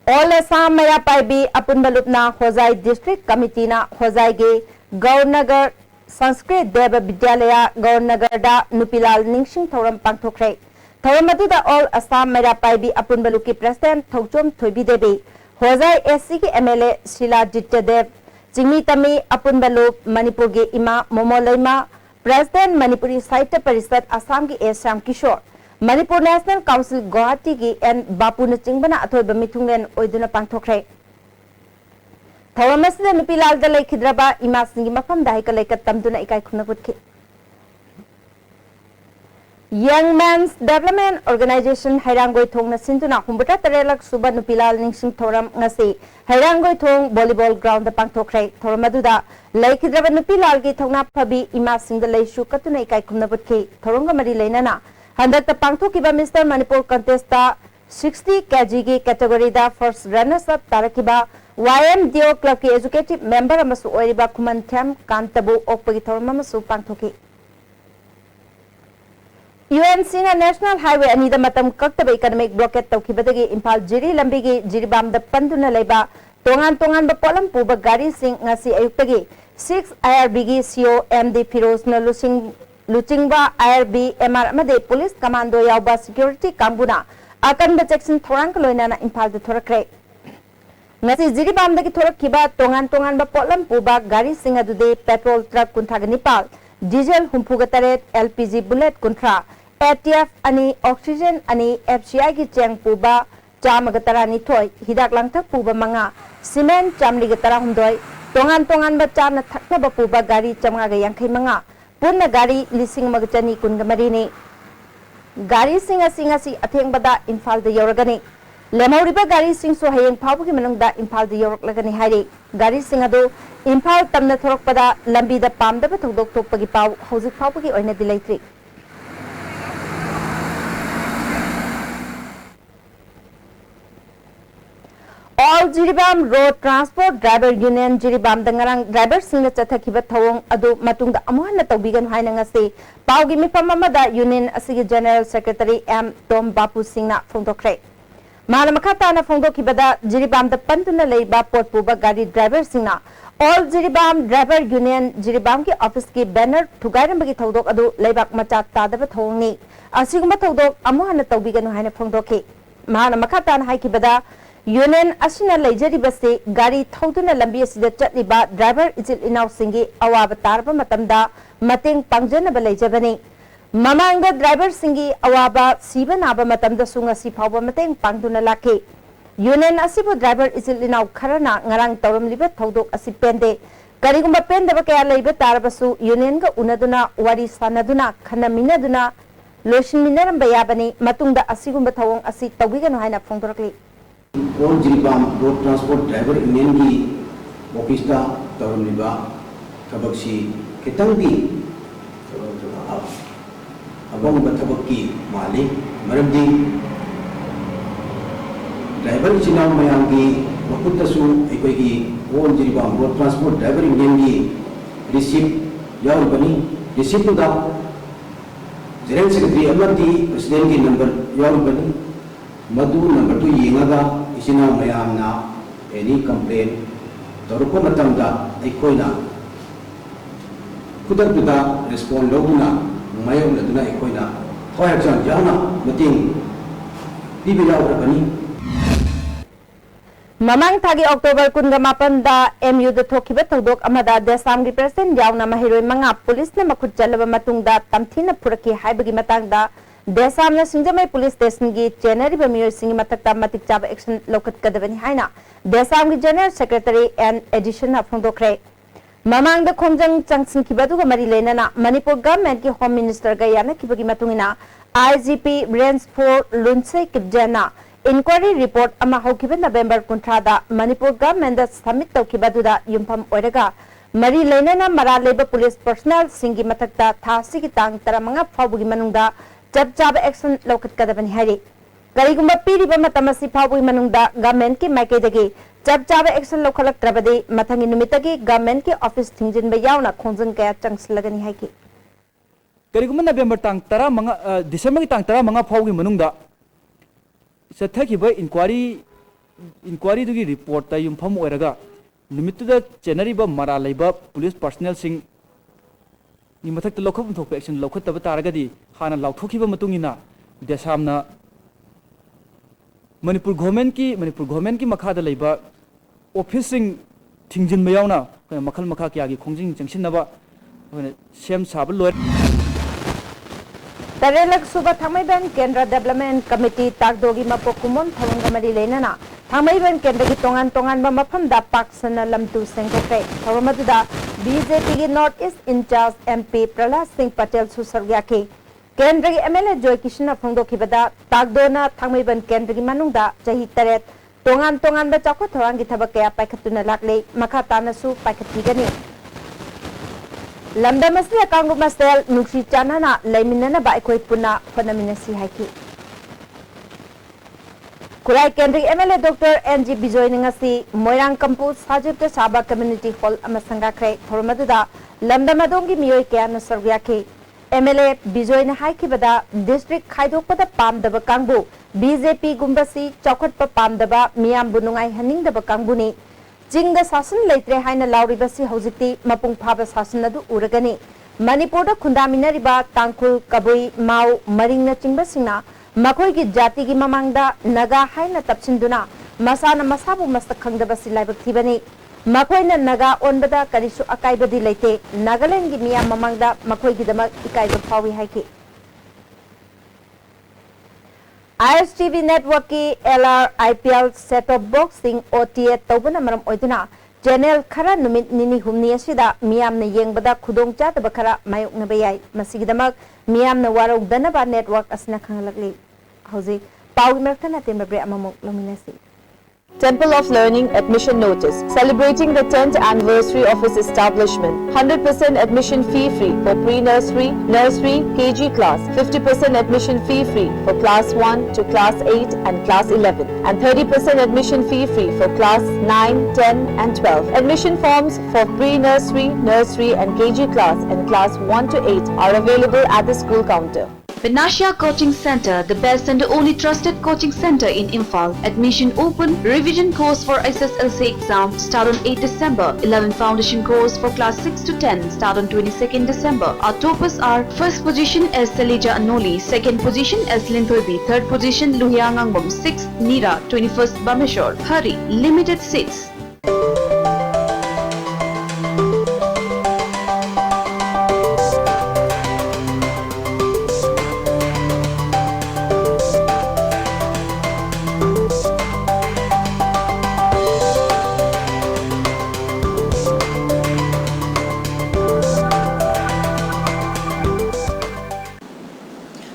All Assam Maya Paibi Apun Balupna Hozai District Committee na Hozai gi Gaurnagar Sanskrit Deva Vidyalaya Gaurnagar da Nupilal ningsing thoram pangthokre thoram adu da All Assam Mera Paibi Apun Baluki President Thokchom Thoibi Devi Hozai SC ki MLA Shila Jityadev Jingmi Tami Apun Balup Manipur gi Ima Momolaima President Manipuri Sahitya Parishad Assam ki Sam Kishore Manipur National Council Guwahati ki N Bapu na chingbana athoiba mithunglen oiduna pangthokre Thoramasida Nupilal da lekhidraba ima singi mafam dai ka lekat tamduna ikai khuna putki Young Men's Development Organization Hairangoi Thong na sinduna humbuta tarelak suba Nupilal ningsing thoram ngasi Hairangoi Thong volleyball ground da pangthokre thoramaduda lekhidraba Nupilal gi thongna phabi ima singda leisu katuna ikai khuna putki thoronga mari leinana handak ta pangthokiba Mr Manipur contest ta 60 kg gi category da first runners up tarakiba YMDO Club ki executive member amasu oiriba Kuman Tham Kantabu okpagi thoram amasu pangthoki UNC na National Highway ani da matam kaktaba economic blockade tawkhibadagi Imphal Jiri lambi gi Jiribam da panduna leiba tongan ba polam puba gari sing ngasi ayuktagi 6 IRB gi CO MD Firoz na luchingba IRB MR amade police commando yauba security kambuna akan ba section thorang loina na Imphal da thorakre ngasi Jiribam dagi thorakiba tongan ba polam puba gari singa dude petrol truck kunthaga nipal diesel humpuga taret LPG bullet kuntra ATF ani oxygen ani FCI ki cheng puba chamaga tarani thoi hidak langthak puba manga cement chamli ga tara humdoi tongan ba chamna thakna ba puba gari chamga ga yangkhai manga punna gari lising magachani kunga marini gari singa si atheng bada Imphal da yoragani लेमौरिबा गाड़ी सिंह सो हयेंग फावगी मनंगदा Imphal the योरकलगनी हाइरे गाड़ी सिंह अदो इम्फाल तमना थोरकपदा लंबीदा पामदबा थौदोक थोकपगी पाव हौजिक फावगी ओइना दिलैत्रि All Jiribam Road Transport Driver Union Jiribam Dangarang Driver Singa Chathakiba Thawong Adu Matungda Amuhana Tawbigan Hainangasi Paugi Mipamamada Union Asigi General Secretary M. Tom Bapu Singna Fongdokre Malamakatana Fongdokibada Jiribam the Pantuna Leiba Port Puba Gadi Driver Singna All Jiribam Driver Union Jiribam ki office ki banner Tugairambagi Tawdok Adu Leibak Machat Tadaba Thawongi Asiguma Tawdok Amuhana Tawbigan Haina Fongdoki Malamakatana Haikibada Union Asina Lejari Basi Gari Thauduna Lambi Sida Chatliba Driver Itil Inau Singi Awaba Tarba Matamda Mating Pangjana Balejabani Mamanga Driver Singi Awaba Siban Aba Matamda Sunga Sipava Mating Pangduna Laki Union Asibu Driver Itil Inau Karana Ngarang Tauram Liba Thaudok Asipende Karigumba Pendaba Kaya Leba Tarbasu Union Ga Unaduna Wari Sanaduna Kana Minaduna Loshin Minaram Bayabani Matunda Asigumba Thawong Asi Tawigan Haina Fongdorakli All Jiribam Road Transport Driver Union की office का तौरनिबा थबक्सी कितंगी अबंग बथबक्की माली मरमदी driver चिनाव मयांगी वकुतसु एकोगी All Jiribam Road Transport Driver Union की रिसीप्ट यार बनी रिसीप्ट दा जनरल सेक्रेटरी अमरती प्रेसिडेंट की नंबर यार बनी मधु नंबर 2 येंगा इसिना मयामना एनी कंप्लेन तोरको मतमदा एकोइना खुदरदुदा रिस्पोंड लोगुना मयोनदुना एकोइना थोयचन जाना मतिंग पिबियावरबनी Mamang Thagi October Kunga Mapanda MU the Tokiba Todok Amada Desam represent Yauna Mahiroi Manga Police na Makut Jalaba Matungda Tamthina Puraki Haibagi Matangda Desam na Sinjamai Police Station gi January Bamir Singh Matakta Matik Chaba Action Lokat Kadavani Haina Desam gi General Secretary and Edition of Fondokre Mamang the Kongjang Changsin Kibadu Mari Lena Manipur Government ki Home Minister Gayana Kibagi Matungina IGP Range 4 Lunsei Kibjana Inquiry report ama hokiba November kuntrada Manipur government submit tawkibaduda yumpham oiraga mari leinana mara leba police personnel singi mathakta thasi ki tang taramanga phawbugi manungda chap chaba action lokat kadabani hari karigumba piriba matamasi phawbugi manungda government ki maikaidagi chap chaba action lokhalak trabadi mathangi numitagi government ki office thingjin ba yauna khonjang kaya changslagani haiki karigumba November tang tara manga December ki tang tara manga phawbugi manungda Sathaki inquiry dugi report ta yumpham oiraga numituda January ba mara laiba police personnel sing ni mathak ta lokham thok action lokhat ta taragadi hana lauthoki ba matungina desamna Manipur government ki makha da laiba office sing thingjin mayawna makhal makha kya gi khongjing jangsin na ba sem sab loi Tarelak Suba Thamaiban Kendra Development Committee Tagdogi Mapokumon Thawangamari Lenana Thamaiban Kendra ki tongan ba mafam da paksana lamtu sengkokre Thawamaduda BJP ki North East in charge MP Prahlad Singh Patel susargya ki Kendra ki MLA Joy Kishna Phongdoki bada Tagdona Thamaiban Kendra ki manungda jahi taret tongan ba chakwa thawang ki thabak kaya paikhatuna lakle makha tanasu paikhatigani Lambda Masli Akangu Mastel Nuksi Chanana Laiminana ba Ekoi Puna Panaminasi Haiki Kurai Kendrick MLA Dr. NG Bijoy Ningasi Moirang Kampu Sajib the Saba Community Hall Amasanga Kre Thormaduda Lambda Madongi Miyoi Kayana Sarvyaki MLA Bijoy na Haiki Bada District Kaidok Pada Pam Daba Kangbu BJP Gumbasi Chokot Pa Pam Daba Miyam Bunungai Haning Daba Kangbuni Jinga Sasan Laitre Haina Lauribasi Hositi Mapung Paba Sasan Adu Uragani Manipur Kundamina Riba Tangkul Kabui Mau Maringna Chimbasina Makoi ki Jati ki Mamangda Naga Haina Tapsinduna Masana Masabu Mastakang Basi Laibakibani Makoi na Naga Onbada Karisu Akaibadi Laite Nagaland ki Mia Mamangda Makoi ki Damak Ikaiba Pawi Haiki ISTV network ki LR IPL set-top boxing OTA tawbana maram oiduna channel khara numit nini humni asida miyam na yengbada khudong chataba khara mayok na bayai masigidamak miyam na warok danaba network asna khanglakli hauji Pau Mertana Timbre Amamok Luminesi. Temple of Learning admission notice celebrating the 10th anniversary of its establishment. 100% admission fee free for pre-nursery, nursery, KG class. 50% admission fee free for class 1 to class 8 and class 11. And 30% admission fee free for class 9, 10 and 12. Admission forms for pre-nursery, nursery and KG class and class 1 to 8 are available at the school counter. Vinashya Coaching Center, the best and the only trusted coaching center in Imphal. Admission open. Revision course for SSLC exam start on 8 December. 11 foundation course for class 6 to 10 start on 22nd December. Our toppers are first position as Salija Anoli, second position as Linthobi, third position Luhyangangum, 6th Nira, 21st Bameshore. Hurry, limited seats.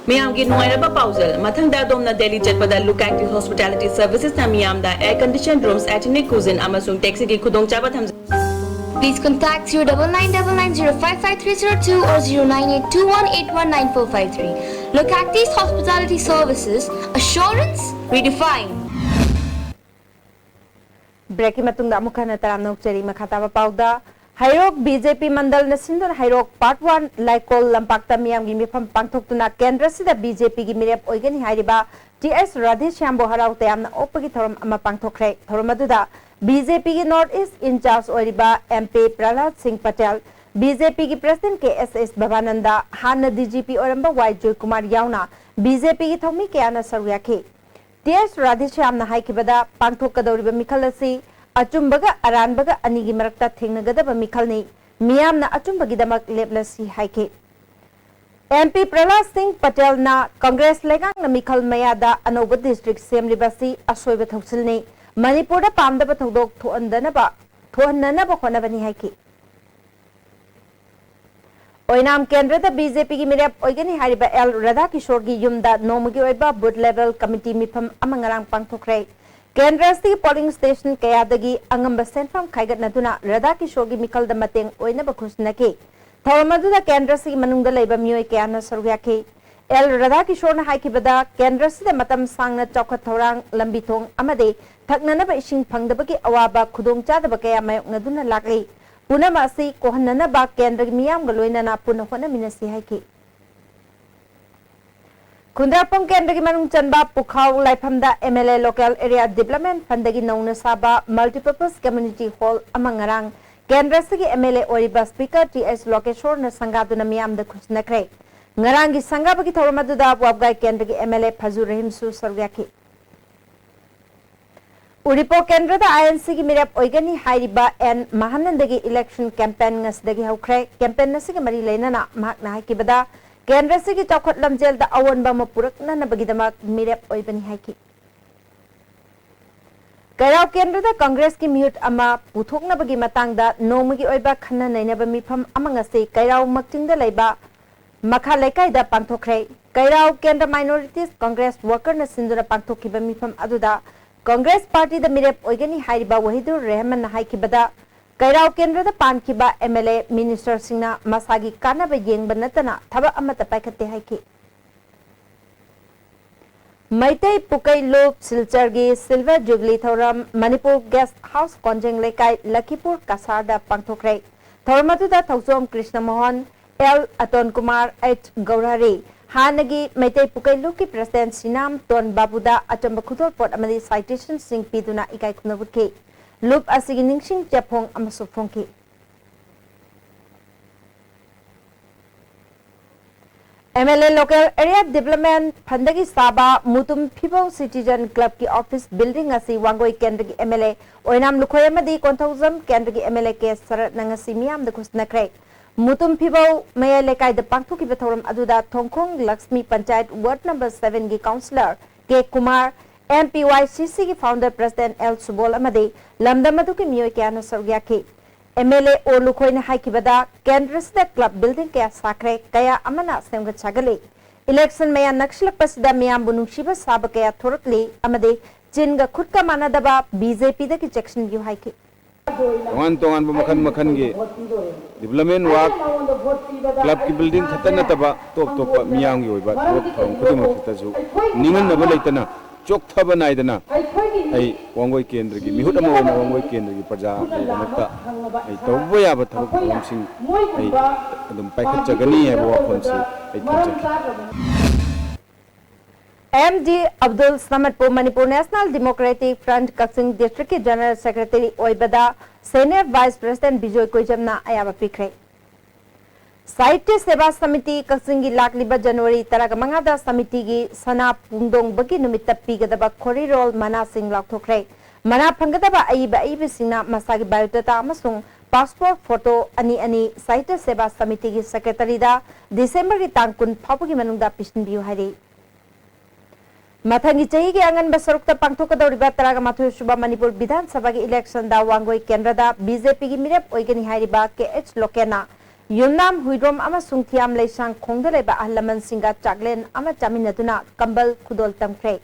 Miyam ki nuwairaba pausal mathangda domna Delhi chatpada look active hospitality services na miyamda air conditioned rooms, ethnic cuisine amasung taxi ki khudongchaba tham. Please contact 0999055302 or 0982181943. Look at these hospitality services. Assurance redefined. Breaking matungda mukana taramnok cheri makhataba pauda. Hairok BJP Mandal Nasindor Hairok Part 1 Laikol Lampakta Miyam gi mifam pangthoktuna Kendra sida BJP gi mirep oigani hairiba TS Radheshyambo Harau tayamna opagi thoram ama pangthokre thoram aduda BJP gi North East in charge oiriba MP Prahlad Singh Patel BJP gi President KSS Bhavananda Hanna DGP oramba Y Joy Kumar yauna BJP gi thomi kyana saruyakhe TS Radheshyamna haikibada pangthokadoriba mikhalasi Achumbaga Aranbaga Anigi Marakta Thingnagadaba Mikhalni Miyamna Achumbagi Damak Leblasi Haike MP Prahlad Singh Patel na Congress Legang na Mikhal Mayada Anoba District Semribasi Asoiba Thoksilni Manipura Pamdaba Thodok Thuandanaba Khonabani Haike Oinam Kendra the BJP ki Mirap Oigani Hariba L Radha Kishore gi Yumda Nomagi Oiba Booth Level Committee Mipam Amangarang Pangthokre Kendrasti polling station kayadagi angamba senfam khaigat naduna Radha Kishogi Mikal da mateng oina bakhusnake Tharamadu da Kendrasti manungda leiba mioi kayana sarugyake El Radha Kishore na haikibada Kendrasti da matam sangna chokhat thorang lambithong amade thaknanaba ising phangdabagi awaba khudongchadaba kaya mayok naduna lakli punama asi kohannanaba Kendra miyam galoinana punna hona minasi haike Kundrapong Kendra Manung Chanba Pukhau Laipamda MLA Local Area Development Fundagi Nauna Saba Multipurpose Community Hall Amangarang Kendra Sigi MLA Oriba Speaker TS Lokeshwar na Sangaduna Miyam the Kusnakre Ngarangi Sangabagi Thoramadu Wabgai Kendra MLA Pazu Rahim Su Sargyaki Uripo Kendra the INC Mirap Oigani Hairiba and Mahanandagi election campaign Nasdagi Haukre campaign Nasigi Mari Lenana Magna Hakibada Kendra Sigi Chokot Lamjel the Awan Bama Purak Nana Bagidamak Mirep Oibani Haiki. Kairao Kendra the Congress ki mute ama Puthokna Bagi Matangda Nomagi Oiba Khana Nainaba Mipam Amangase Kairao Makting the Laiba Makha Lekai da Pantokre Kairao Kendra Minorities Congress Worker na Sindura Pantokiba Mipam Aduda Congress Party the Mirep Oigani Hariba Wahidur Rehman Haikibada Kairao Kendra the Pankiba MLA Minister Singna Masagi Kanaba Yeng Banatana Taba Amata Pakate Haiki Maitei Pukai Loop Silchargi Silver Jubilee Thoram Manipur Guest House Konjeng Lekai Lakipur Kasarda Pangtokre Thoramatuda Thausom Krishna Mohan L Aton Kumar H Gaurari Hanagi Maitei Pukai Loop ki President Sinam Ton Babuda Atamba Kutor Port Amadi Citation Sing Piduna Ikai Kunavutke Loop asigi ningsing Japong amasuk fongki. MLA Local Area Development Pandagi Saba Mutum People Citizen Club ki office building asi Wangoi Kendra MLA Oinam Lukoyamadi Konthozam Kendra MLA ke Sarat Nangasi Miam the Kusnakre Mutum People Maya Lekai the Pangtu ki Bethoram Aduda Thongkong Lakshmi Panchayat Ward number 7 ki Councillor K Kumar MPYCC की founder president L Subol अमदे लमदमदु के मियो क्याना सरग्याके MLA or Lukoina Haikibada Kendra club building के साखरे कया अमना सेमगत छगले election में नक्सलपसिदा मियाम बुनुंगशिबा साब कया थोरकले अमदे चिनगा खुदका मानदबा BJP दा की सेक्शन यु हाइके तोंगान तोंगान मखन मखन के डेवलपमेंट वर्क क्लब की बिल्डिंग खतन नतबा टॉप टॉप मियाम की होइबा थोक थोंग खुदमखतसु निंगन नब लेतना चोकथब नाइदना आई वांगोई केंद्र की मिहुत अमा ओइना वांगोई केंद्र की प्रजा नमक्ता आई तौबो याब थबक थोंगसिंग आई अदुम पाइखचगनी है वाखोनसे आई थंजकी MD Abdul Samad Po Manipur National Democratic Front Kaksing District के जनरल सेक्रेटरी ओइबदा सीनियर वाइस प्रेसिडेंट बिजोय कोइजमना अयाबा पिखरे साहित्य सेवा समिति कक्सिंग की लाकलिबा जनवरी तरग मंगादा समिति की सना पुंगदोंग बगी नुमित पीगदबा खोरिरोल मना सिंह लाउथोखरे मना फंगदबा अइबा सिंगना मसागी बायोडाटा अमसुंग पासपोर्ट फोटो अनि अनि साहित्य सेवा समिति की सेक्रेटरी दा दिसंबर की तांग कुन फाबुगी मनुंगदा पिसनबियु हाइरे मथंगी चही के अंगन सरुक पांथोकदौरिबा तरग माथुय सुबा मणिपुर विधानसभा की इलेक्शन दा वांगोई केंद्र दा बीजेपी की मिरेप ओइगनी हाइरिबा KH लोकेना युमनाम हुइरोम अमा सुंथियाम लेसांग खोंगदा लेबा अहलमन सिंगा चागलेन अमा चामिनदुना कंबल खुदोल तमख्रे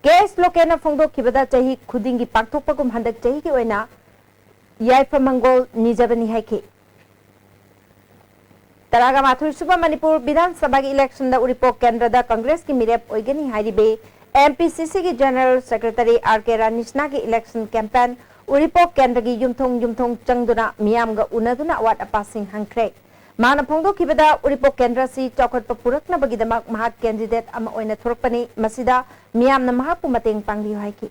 KH लोकेना फोंगदो खिबदा चही खुदिंगी पांथोकपगुम हंदक चही की ओइना याइफमंगोल निजबनी हाइके तरागा माथुर सुबा मणिपुर विधानसभा की इलेक्शन दा उरिपो केंद्र दा कांग्रेस की मिरेप ओइगनी हाइरिबे MPCC की जनरल सेक्रेटरी RK रानिसना की इलेक्शन कैंपेन उरिपो केंद्र की युमथोंग चंगदुना मियामगा उनदुना अवाट अपासिंग हंख्रे माना फोंदोखिबदा उरिपो केंद्र सी चौखटप पुरकनबगिदमक महाक कैंडिडेट अमा ओइना थोरकपनी मसिदा मियामना महापु मतेंग पांगबियु हाइकी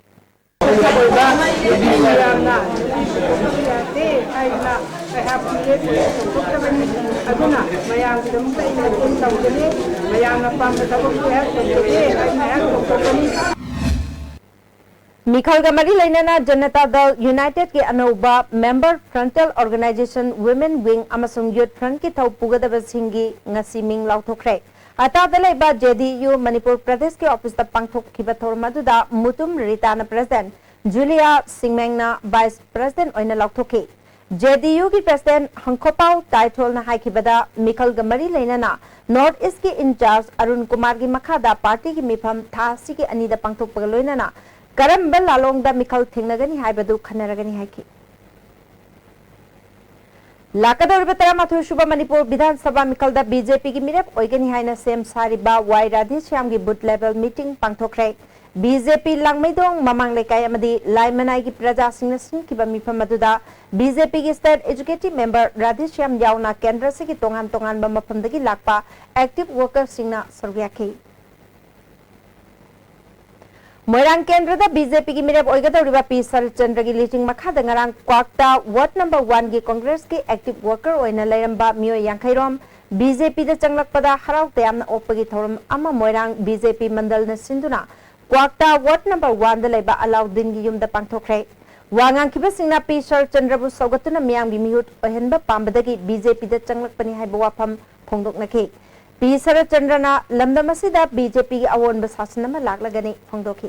मिखल गमरी लेना जनता दल यूनाइटेड के अनौबा member frontal organisation women wing अमसुंग यूथ फ्रंट की थौ पुगदबसिंगी ngasi मिंग लाउथोखरे अतादा लेबा JDU मणिपुर प्रदेश के ऑफिस दा पांगथोखिबा थोरमदुदा मुतुम रिताना प्रेसिडेंट जुलिया सिंगमेंगना वाइस प्रेसिडेंट ओइना लाउथोखे JDU की प्रेसिडेंट हंखोपाउ टाइटोलना हाइखिबदा मिखल गमरी लेना नॉर्थ ईस्ट के इंचार्ज अरुण कुमार की मखादा पार्टी की मिफम थासी के अनीदा पांगथोखपगा लोइनाना करम्बल लालोंगदा मिखल थिंगनगनी हाइबदु खनरगनी हाइकी लाकदौरिबा तरामाथुय सुबा मणिपुर विधानसभा मिखलदा बीजेपी की मिरेप ओइगनी हाइना सेम सारिबा वाई राधेश्याम की बूथ लेवल मीटिंग पांगथोखरे बीजेपी लांगमैदोंग ममांग लेकाय अमदी लाइमनाई की प्रजा सिंह सिंखिबा मिफम अदुदा बीजेपी की स्टेट एजुकेटिव मेंबर राधेश्याम यावना केंद्र से की तोंगान तोंगान मफमदगी लाकपा एक्टिव वर्कर सिंगना सरव्याखी मोइरांग केंद्र बीजेपी की मिरेप ओइगदौरिबा पी शरदचंद्र की leaching मखादा ngarang Kwakta ward number 1 की कांग्रेस के एक्टिव वर्कर ओइना लेरंबा मियो यांखैरोम बीजेपी दा चंगलकपदा हराव तयामना ओपगी थौरम अमा मोइरांग बीजेपी मंडल न सिंधुना क्वाक्टा वार्ड नंबर 1 दा लेबा अलाउद्दीन की युमदा पांगथोखरे वांगांग खिबसिंगना पी शरदचंद्रबु सौगतुना मियाम की मिहुत ओहनबा पांबदगी बीजेपी दा चंगलकपनी हाइबा वाफम फोंदोकनखे पी शरदचंद्रना लमदमसिदा बीजेपी की अवोनबा शासनमा लागलगनी फोंदोखी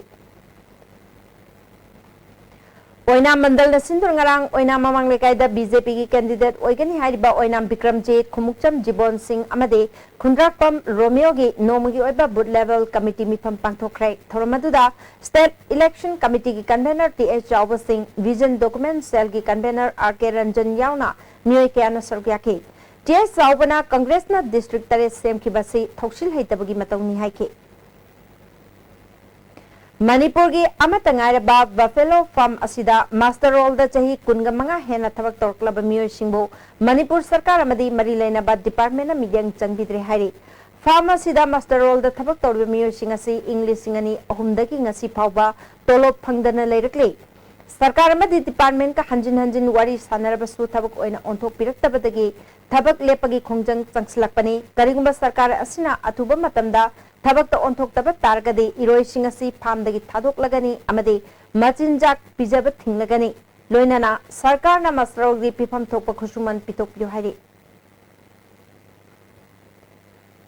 ओइनाम मंडल न सिंधुर ngarang ओइनाम ममांग लेकायदा बीजेपी की कैंडिडेट ओइगनी हाइरिबा ओइनाम विक्रमजीत खुमुकचम जीबन सिंह अमदे खुंद्राकपम रोमियो की नोमगी ओइबा बूथ लेवल कमिटी मिफम पांगथोखरे थोरमदुदा स्टेट इलेक्शन कमिटी की convener TH Chaoba Singh vision document cell की कन्वेनर RK रंजन यावना मियोय कयाना सरग्याके TH चाउबना कांग्रेस ना डिस्ट्रिक्ट तरे सेम की बसी थौसिल हैतबगी मतौनी हाइके मणिपुर की अमतंगायरबा बफेलो फार्म असिदा मास्टर रोल दा चही कुनगमंगा हेना थबक तोरकलब मियोय सिंबो मणिपुर सरकार अमदी मरी लेनाबा डिपार्टमेंट मिडियंग चंगबिद्रे हाइरे फार्म असिदा मास्टर रोल दा थबक तोरबे मियोय सिंग असि इंग्लिश सिंगनी अहुमदगी ngasi फावबा तोलोब फंगदना लेरकले सरकार अमदी डिपार्टमेंट का हंजिन हंजिन वारी सानरबसु थबक ओइना ओंथोक पिरक्तबदगी थबक लेपगी खोंजंग चंगसलकपनी करिगुंबा सरकार असिना अथुबा मतमदा थबक तो ओंथोक्तब तारगदे इरोयसिंग असि फार्मदगी थादोकलगनी अमदे मचिनजाक पिजब थिंगलगनी लोइनाना सरकारना मसरौगी पिफम थोकप खुसुमन पिथोकपियो हाइरे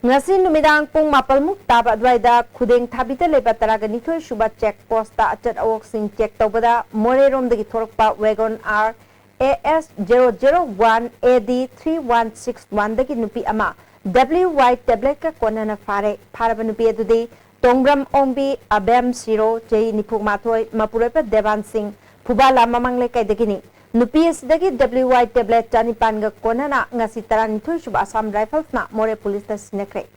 ngasi numidang pung mapalmuk taba adwaida khudeng thabita leba taraga nithoi suba check post ta achat awok sing check tobada more rom dagi thorokpa wagon R AS 001 AD 3161 dagi nupi ama WY tablet ka konana fare pharaba nupi adudi Tongbram Ombi Abem Siro Jai Nipuk Mathoi Mapurapa Devan Singh Pubala Mamangle Kaidagini Nupi Sidagi WY tablet Janipanga Konana Ngasi Taranithu Shub Assam Rifles na More Police da Sinakre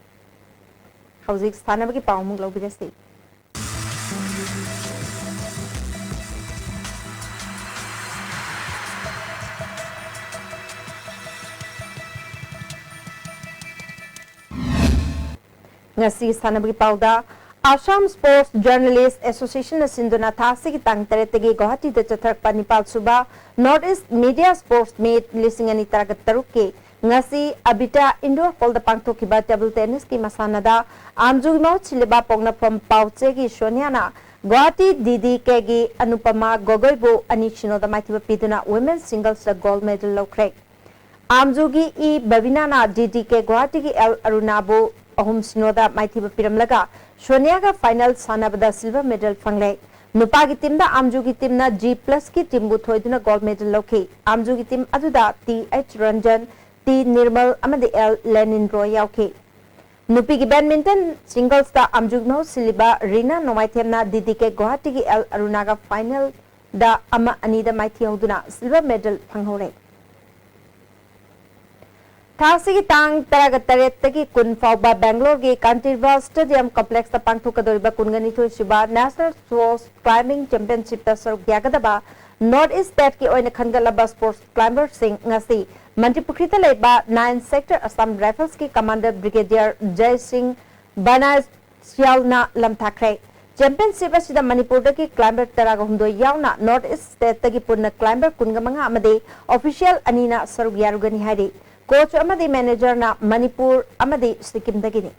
Hauzik Stanabagi Paumung Lobidasi Ngasi Sanabagi Pauda Assam Sports Journalists Association na Sinduna Thasi ki tang taretegi Guwahati da Chathak Panipal Suba North East Media Sports Meet Lisingani Taragat ke ngasi Abita Indoor Hall da Pangtok ki ba table tennis ki masanada Amjug Mau Chiliba Pongna from Pauche ki Shoniana Guwahati DDK gi Anupama Gogoibo Anishino da Maitiba Piduna Women's Singles da gold medal lokre Amjugi I Babinana DDK Guwahati ki El Arunabo Ahum Sinoda Maitiba Piramlaga Sonia ka final sanabada silver medal fangle nupa ki team da Amju ki team na G+ ki team bu thoiduna gold medal lokhi Amju ki team aduda TH Ranjan T Nirmal amadi L Lenin Roy yaukhi nupi ki badminton singles da Amju no siliba Rina Nomaithem na DDK Guwahati ki L Arunaga final da ama anida maithi hoduna silver medal fanghore Thasi ki tang taragattaret ki kun fauba Bangalore ki Canterbury Stadium complex ta pangthokadoriba kungani thu shiba National Sports Climbing Championship ta saruk yagadaba North East State ki oina khangalaba sports climber sing ngasi Manipuri ta leba 9 sector Assam Rifles ki commander Brigadier Jai Singh Banai Sialna lamthakre Championship asida Manipur ki climber taraga humdo yauna North East State ta ki punna climber kungamanga amade official anina saruk yarugani hari Coach amadi manager na Manipur amadi Sikkim dagini.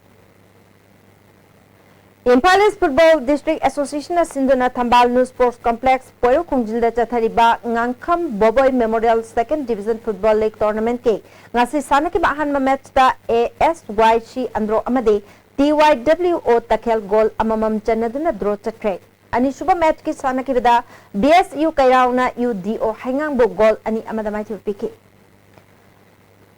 Impal East Football District Association na Sinduna Thambal New Sports Complex Poyo Khongjilda chathariba Ngangkham Boboy Memorial Second Division Football League Tournament ke ngasi sanaki ahanma match ta ASYC Andro amadi TYWO takhel goal amamam chanaduna draw chakre. Ani suba match ki sanaki bida BSU Kairauna UDO Hangang bo goal ani amadamai piki.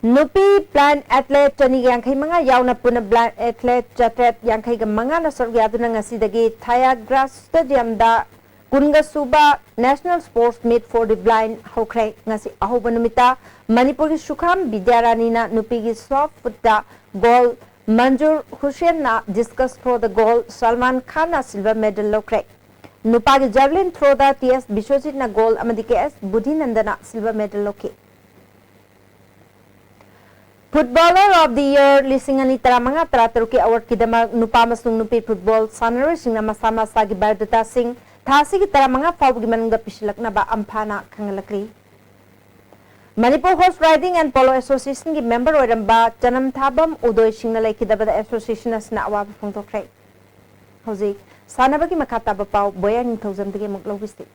Nupi blind athlete Tony Yankay mga yaw na puna blind athlete Jatret Yankay ga mga nasoryado na ngasi dagi Thaya Grass Stadium da Kunga Suba National Sports Meet for the Blind hokray ngasi ahoba numita Manipuri Shukham Bidyarani na nupi gi soft foot da goal Manjur Hussain na discus throw the goal Salman Khan na silver medal lokray nupa gi javelin throw da TS Bishojit na goal amadi KS Budhinandana silver medal lokay Footballer of the Year lisingani taramanga tarataruki award kidamag nupa masung nupi football sanaro singna masama sagi bardata sing thasi ki taramanga fawgi manungda pisilak na ba amphana khangalakri Manipur Horse Riding and Polo Association ki member oiramba Chanam Thabam Udoy Singna laikidabada association asna awab phongtokre hoji sanabagi makata ba paw boya 9000 dagi muklobiste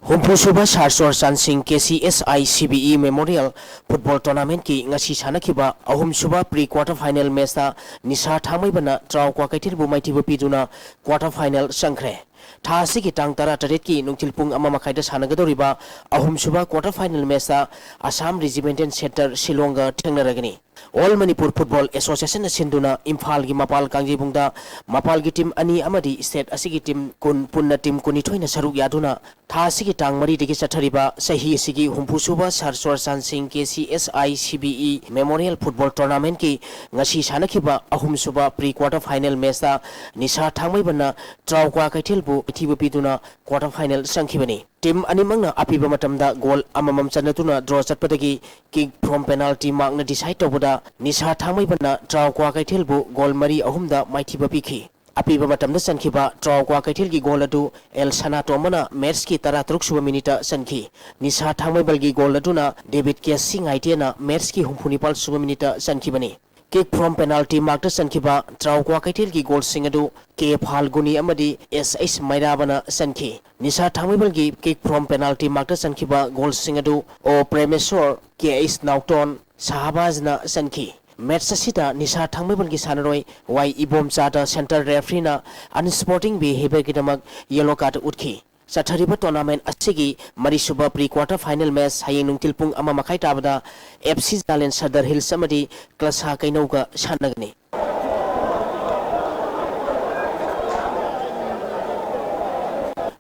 Humpusuba Sarsor Sansing KCSI CBE Memorial Football Tournament ki ngasi sanakiba ahumsuba pre-quarter final match ta Nisha Thamaibana Traw kwa kaitir bu maiti bu piduna quarter final sangkhre Thasi ki tang tara taret ki nungtilpung ama makai da sanagadoriba ahumsuba quarter final match ta Assam Regimental Center Shillonga thengnaragani All Manipur Football Association Sinduna Imphal gi Mapal Kangjibungda Mapal gi team ani amadi state asigi team kun punna team kunithoina saruk yaduna thasi gi tang mari digi chathariba sahi asigi humpusuba Sarsor Sansing KCSI CBE Memorial Football Tournament ki ngasi sanakhiba ahumsuba pre-quarter final match ta Nisha Thangmaibana Trawkwa Kaithilbu ithibu piduna quarter final sangkhibani Team animangna apiba matamda goal amamam chanatuna draw chatpadagi kick from penalty mark na decide tawda Nisha Thangmaibana Trawkwa Kaithilbu goal mari ahumda maithiba pikhi apiba matamda sankhiba Trawkwa Kaithilgi goal adu El Sana Tomana match ki 13 suba minute sankhi Nisha Thangmaibalgi goal aduna David K Singaitena match ki humpunipal suba minute sankhibani kick from penalty mark sankiba Trawkwa Kaithilgi goal singadu K Phalguni amadi SS Mairabana sankhi Nisha Thangmaibalgi kick from penalty mark sankiba goal singadu O Premesor KS Nauton Sahabazna sankhi match asida Nisha Thangmaibalgi sanaroi Y Ibom Chata center referee na unsporting behavior kidamak yellow card utkhi Sathariba tournament asigi marisuba pre-quarter final match hayeng nungtil pung ama makai tabada FC Zalen Sadar Hills amadi klasa kainauga sanagani.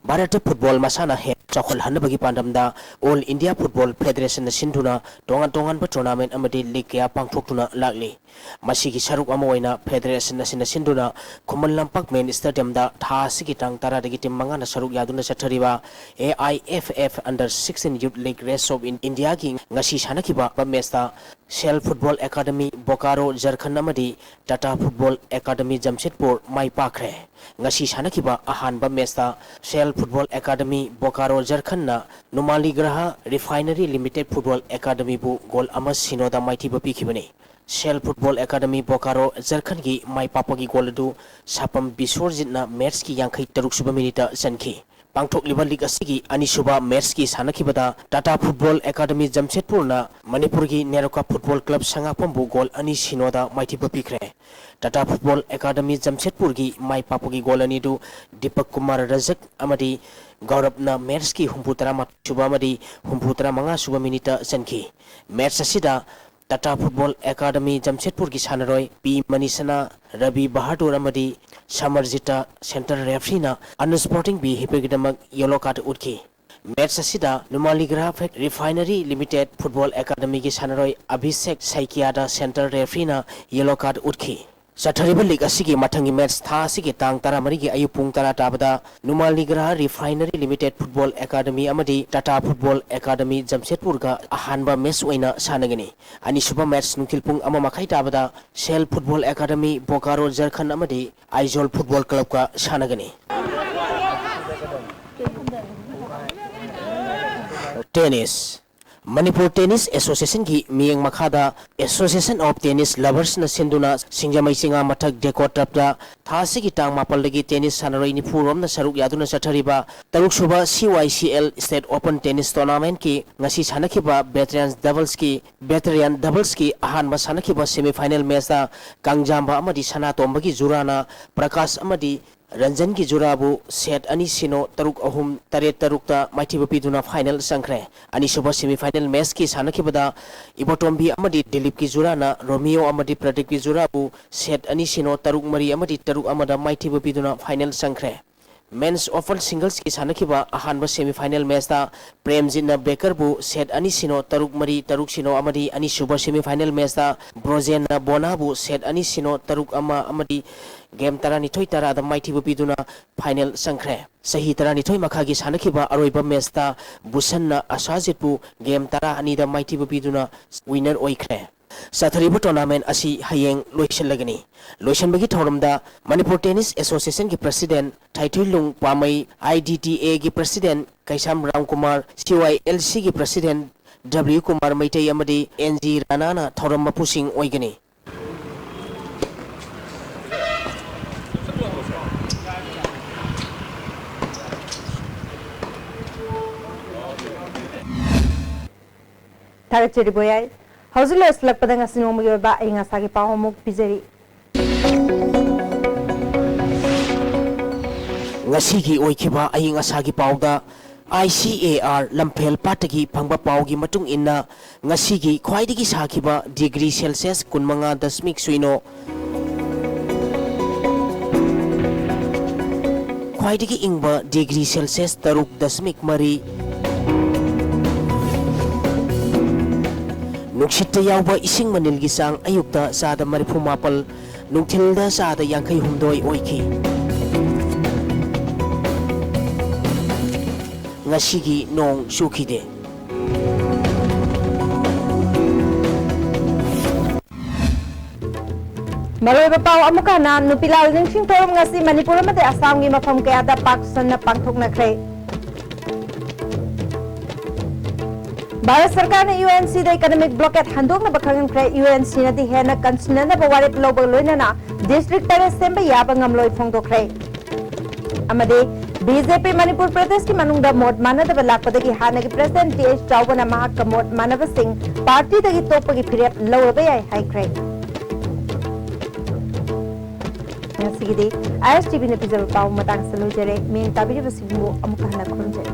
Bharat Football Masana he chakol hanabagi pandamda All India Football Federation sinduna tongan ba tournament amadi league ya pangthoktuna lagli masigi saruk amoina federation sinduna Kumal Lampak Main Stadium da tha sigi tang tara dagi tim manga na saruk yaduna sathariba AIFF Under 16 Youth League Race of India gi ngasi sanakiba ba match Shell Football Academy Bokaro Jharkhand amadi Tata Football Academy Jamshedpur mai pakre ngasi sanakiba ahanba match Shell Football Academy Bokaro Jharkhand na Numali Graha Refinery Limited Football Academy bu goal ama sinoda maiti ba pikibani. Shell Football Academy Bokaro Jharkhand gi mai papagi goal du sapam Bisorjit na match ki yankai taruk suba minita sanki. Pangthok liba league asigi anisuba match ki sanakibada Tata Football Academy Jamshedpur na Manipur gi Neroka Football Club sangapambu goal ani sinoda maiti ba pikre. Tata Football Academy Jamshedpur gi mai papagi goal ani du Deepak Kumar Rajak amadi Gaurav na match ki humputara suba amadi humputara manga suba minita sanki. Match asida Tata Football Academy Jamshedpur ki sanaroi P Manisana Rabi Bahadur amadi Samarjita Center referee na unsporting bi hipegidamak yellow card utki. Match asida Numali Graha Refinery Limited Football Academy ki sanaroi Abhishek Saikiada Center referee na yellow card utki. Sathariba league asigi mathangi match tha asigi tang taramari gi ayupung tara tabada Numali Graha Refinery Limited Football Academy amadi Tata Football Academy Jamshedpur ga ahanba match oina sanagani ani suba match nungtilpung ama makai tabada Shell Football Academy Bokaro Jharkhand amadi Aizol Football Club ga sanagani. Tennis Manipur Tennis Association ki miyang makhada Association of Tennis Lovers na sinduna singjamai singa mathak dekotapda thasi ki tang mapal lagi tennis sanaroi ni purom na saruk yaduna sathariba taruk suba CYCL State Open Tennis Tournament ki ngasi sanakiba veteran doubles ki ahan ba sanakiba semi final match da kangjamba amadi sana tombagi jurana Prakash amadi Ranjan ki jurabu set ani sino taruk ahum taret tarukta maithiba piduna final sangkre ani suba semi final match ki sanakibada Ibotombi amadi Dilip ki jurana Romeo amadi Pradeep ki jurabu set ani sino taruk mari amadi taruk amada maithiba piduna final sangkre. Men's Open Singles ki sanakiba ahanba semi final match da Premjit na Baker bu set ani sino taruk mari taruk sino amadi ani suba semi final match da Brozen na Bona bu set ani sino taruk ama amadi game tarani thoi tara da maithiba piduna final sangkre. Sahi tarani thoi makhagi sanakiba aroiba match da Busan na Asajit bu game tara ani da maithiba piduna winner oikre. Sathariba tournament asi hayeng loiselagani loisenbagi thoramda Manipur Tennis Association ki president Thaithilung Pamai IDTA ki president Kaisam Ramkumar CYLC ki president W Kumar Maitai amadi NG Ranana thoram mapusing oigani. Tarachiri boyai Hausulo selak padang asin omo yoba inga sagi pahomuk pizeri. Ngasigi oikiba aying asagi pauda ICAR Lampel Patagi Pangba Paugi Matung Inna Ngasigi Kwaidigi Sakiba degree Celsius Kunmanga Dasmik Suino Kwaidigi Ingba degree Celsius Taruk Dasmik Mari Nukshita yauba ising manilgi sang ayukta sada maripumapal nuktilda sada yangkay humdoy oiki. Ngasigi nong sukide. Maroy bapaw amuka na nupilal ning singtorom ngasi Manipur mate Assam gi mafam kaya da paksan na pangthok na kre. Bharat Sarkar ne UNC da economic blockade handok na bakhangan kre UNC na di hena kansna na bawarip lobag loina na district tare semba yaba ngamloi phongdok kre. Amade BJP Manipur Pradesh ki manungda mot manada balakpada ki hana ki president TH Chauba na mahak ka mot manava singh party da ki topa ki phirep lawaba yai hai kre. ngasi gidi ISTV na pizza pau matang sa lojere ming tabiri basimu amuka na khurumjere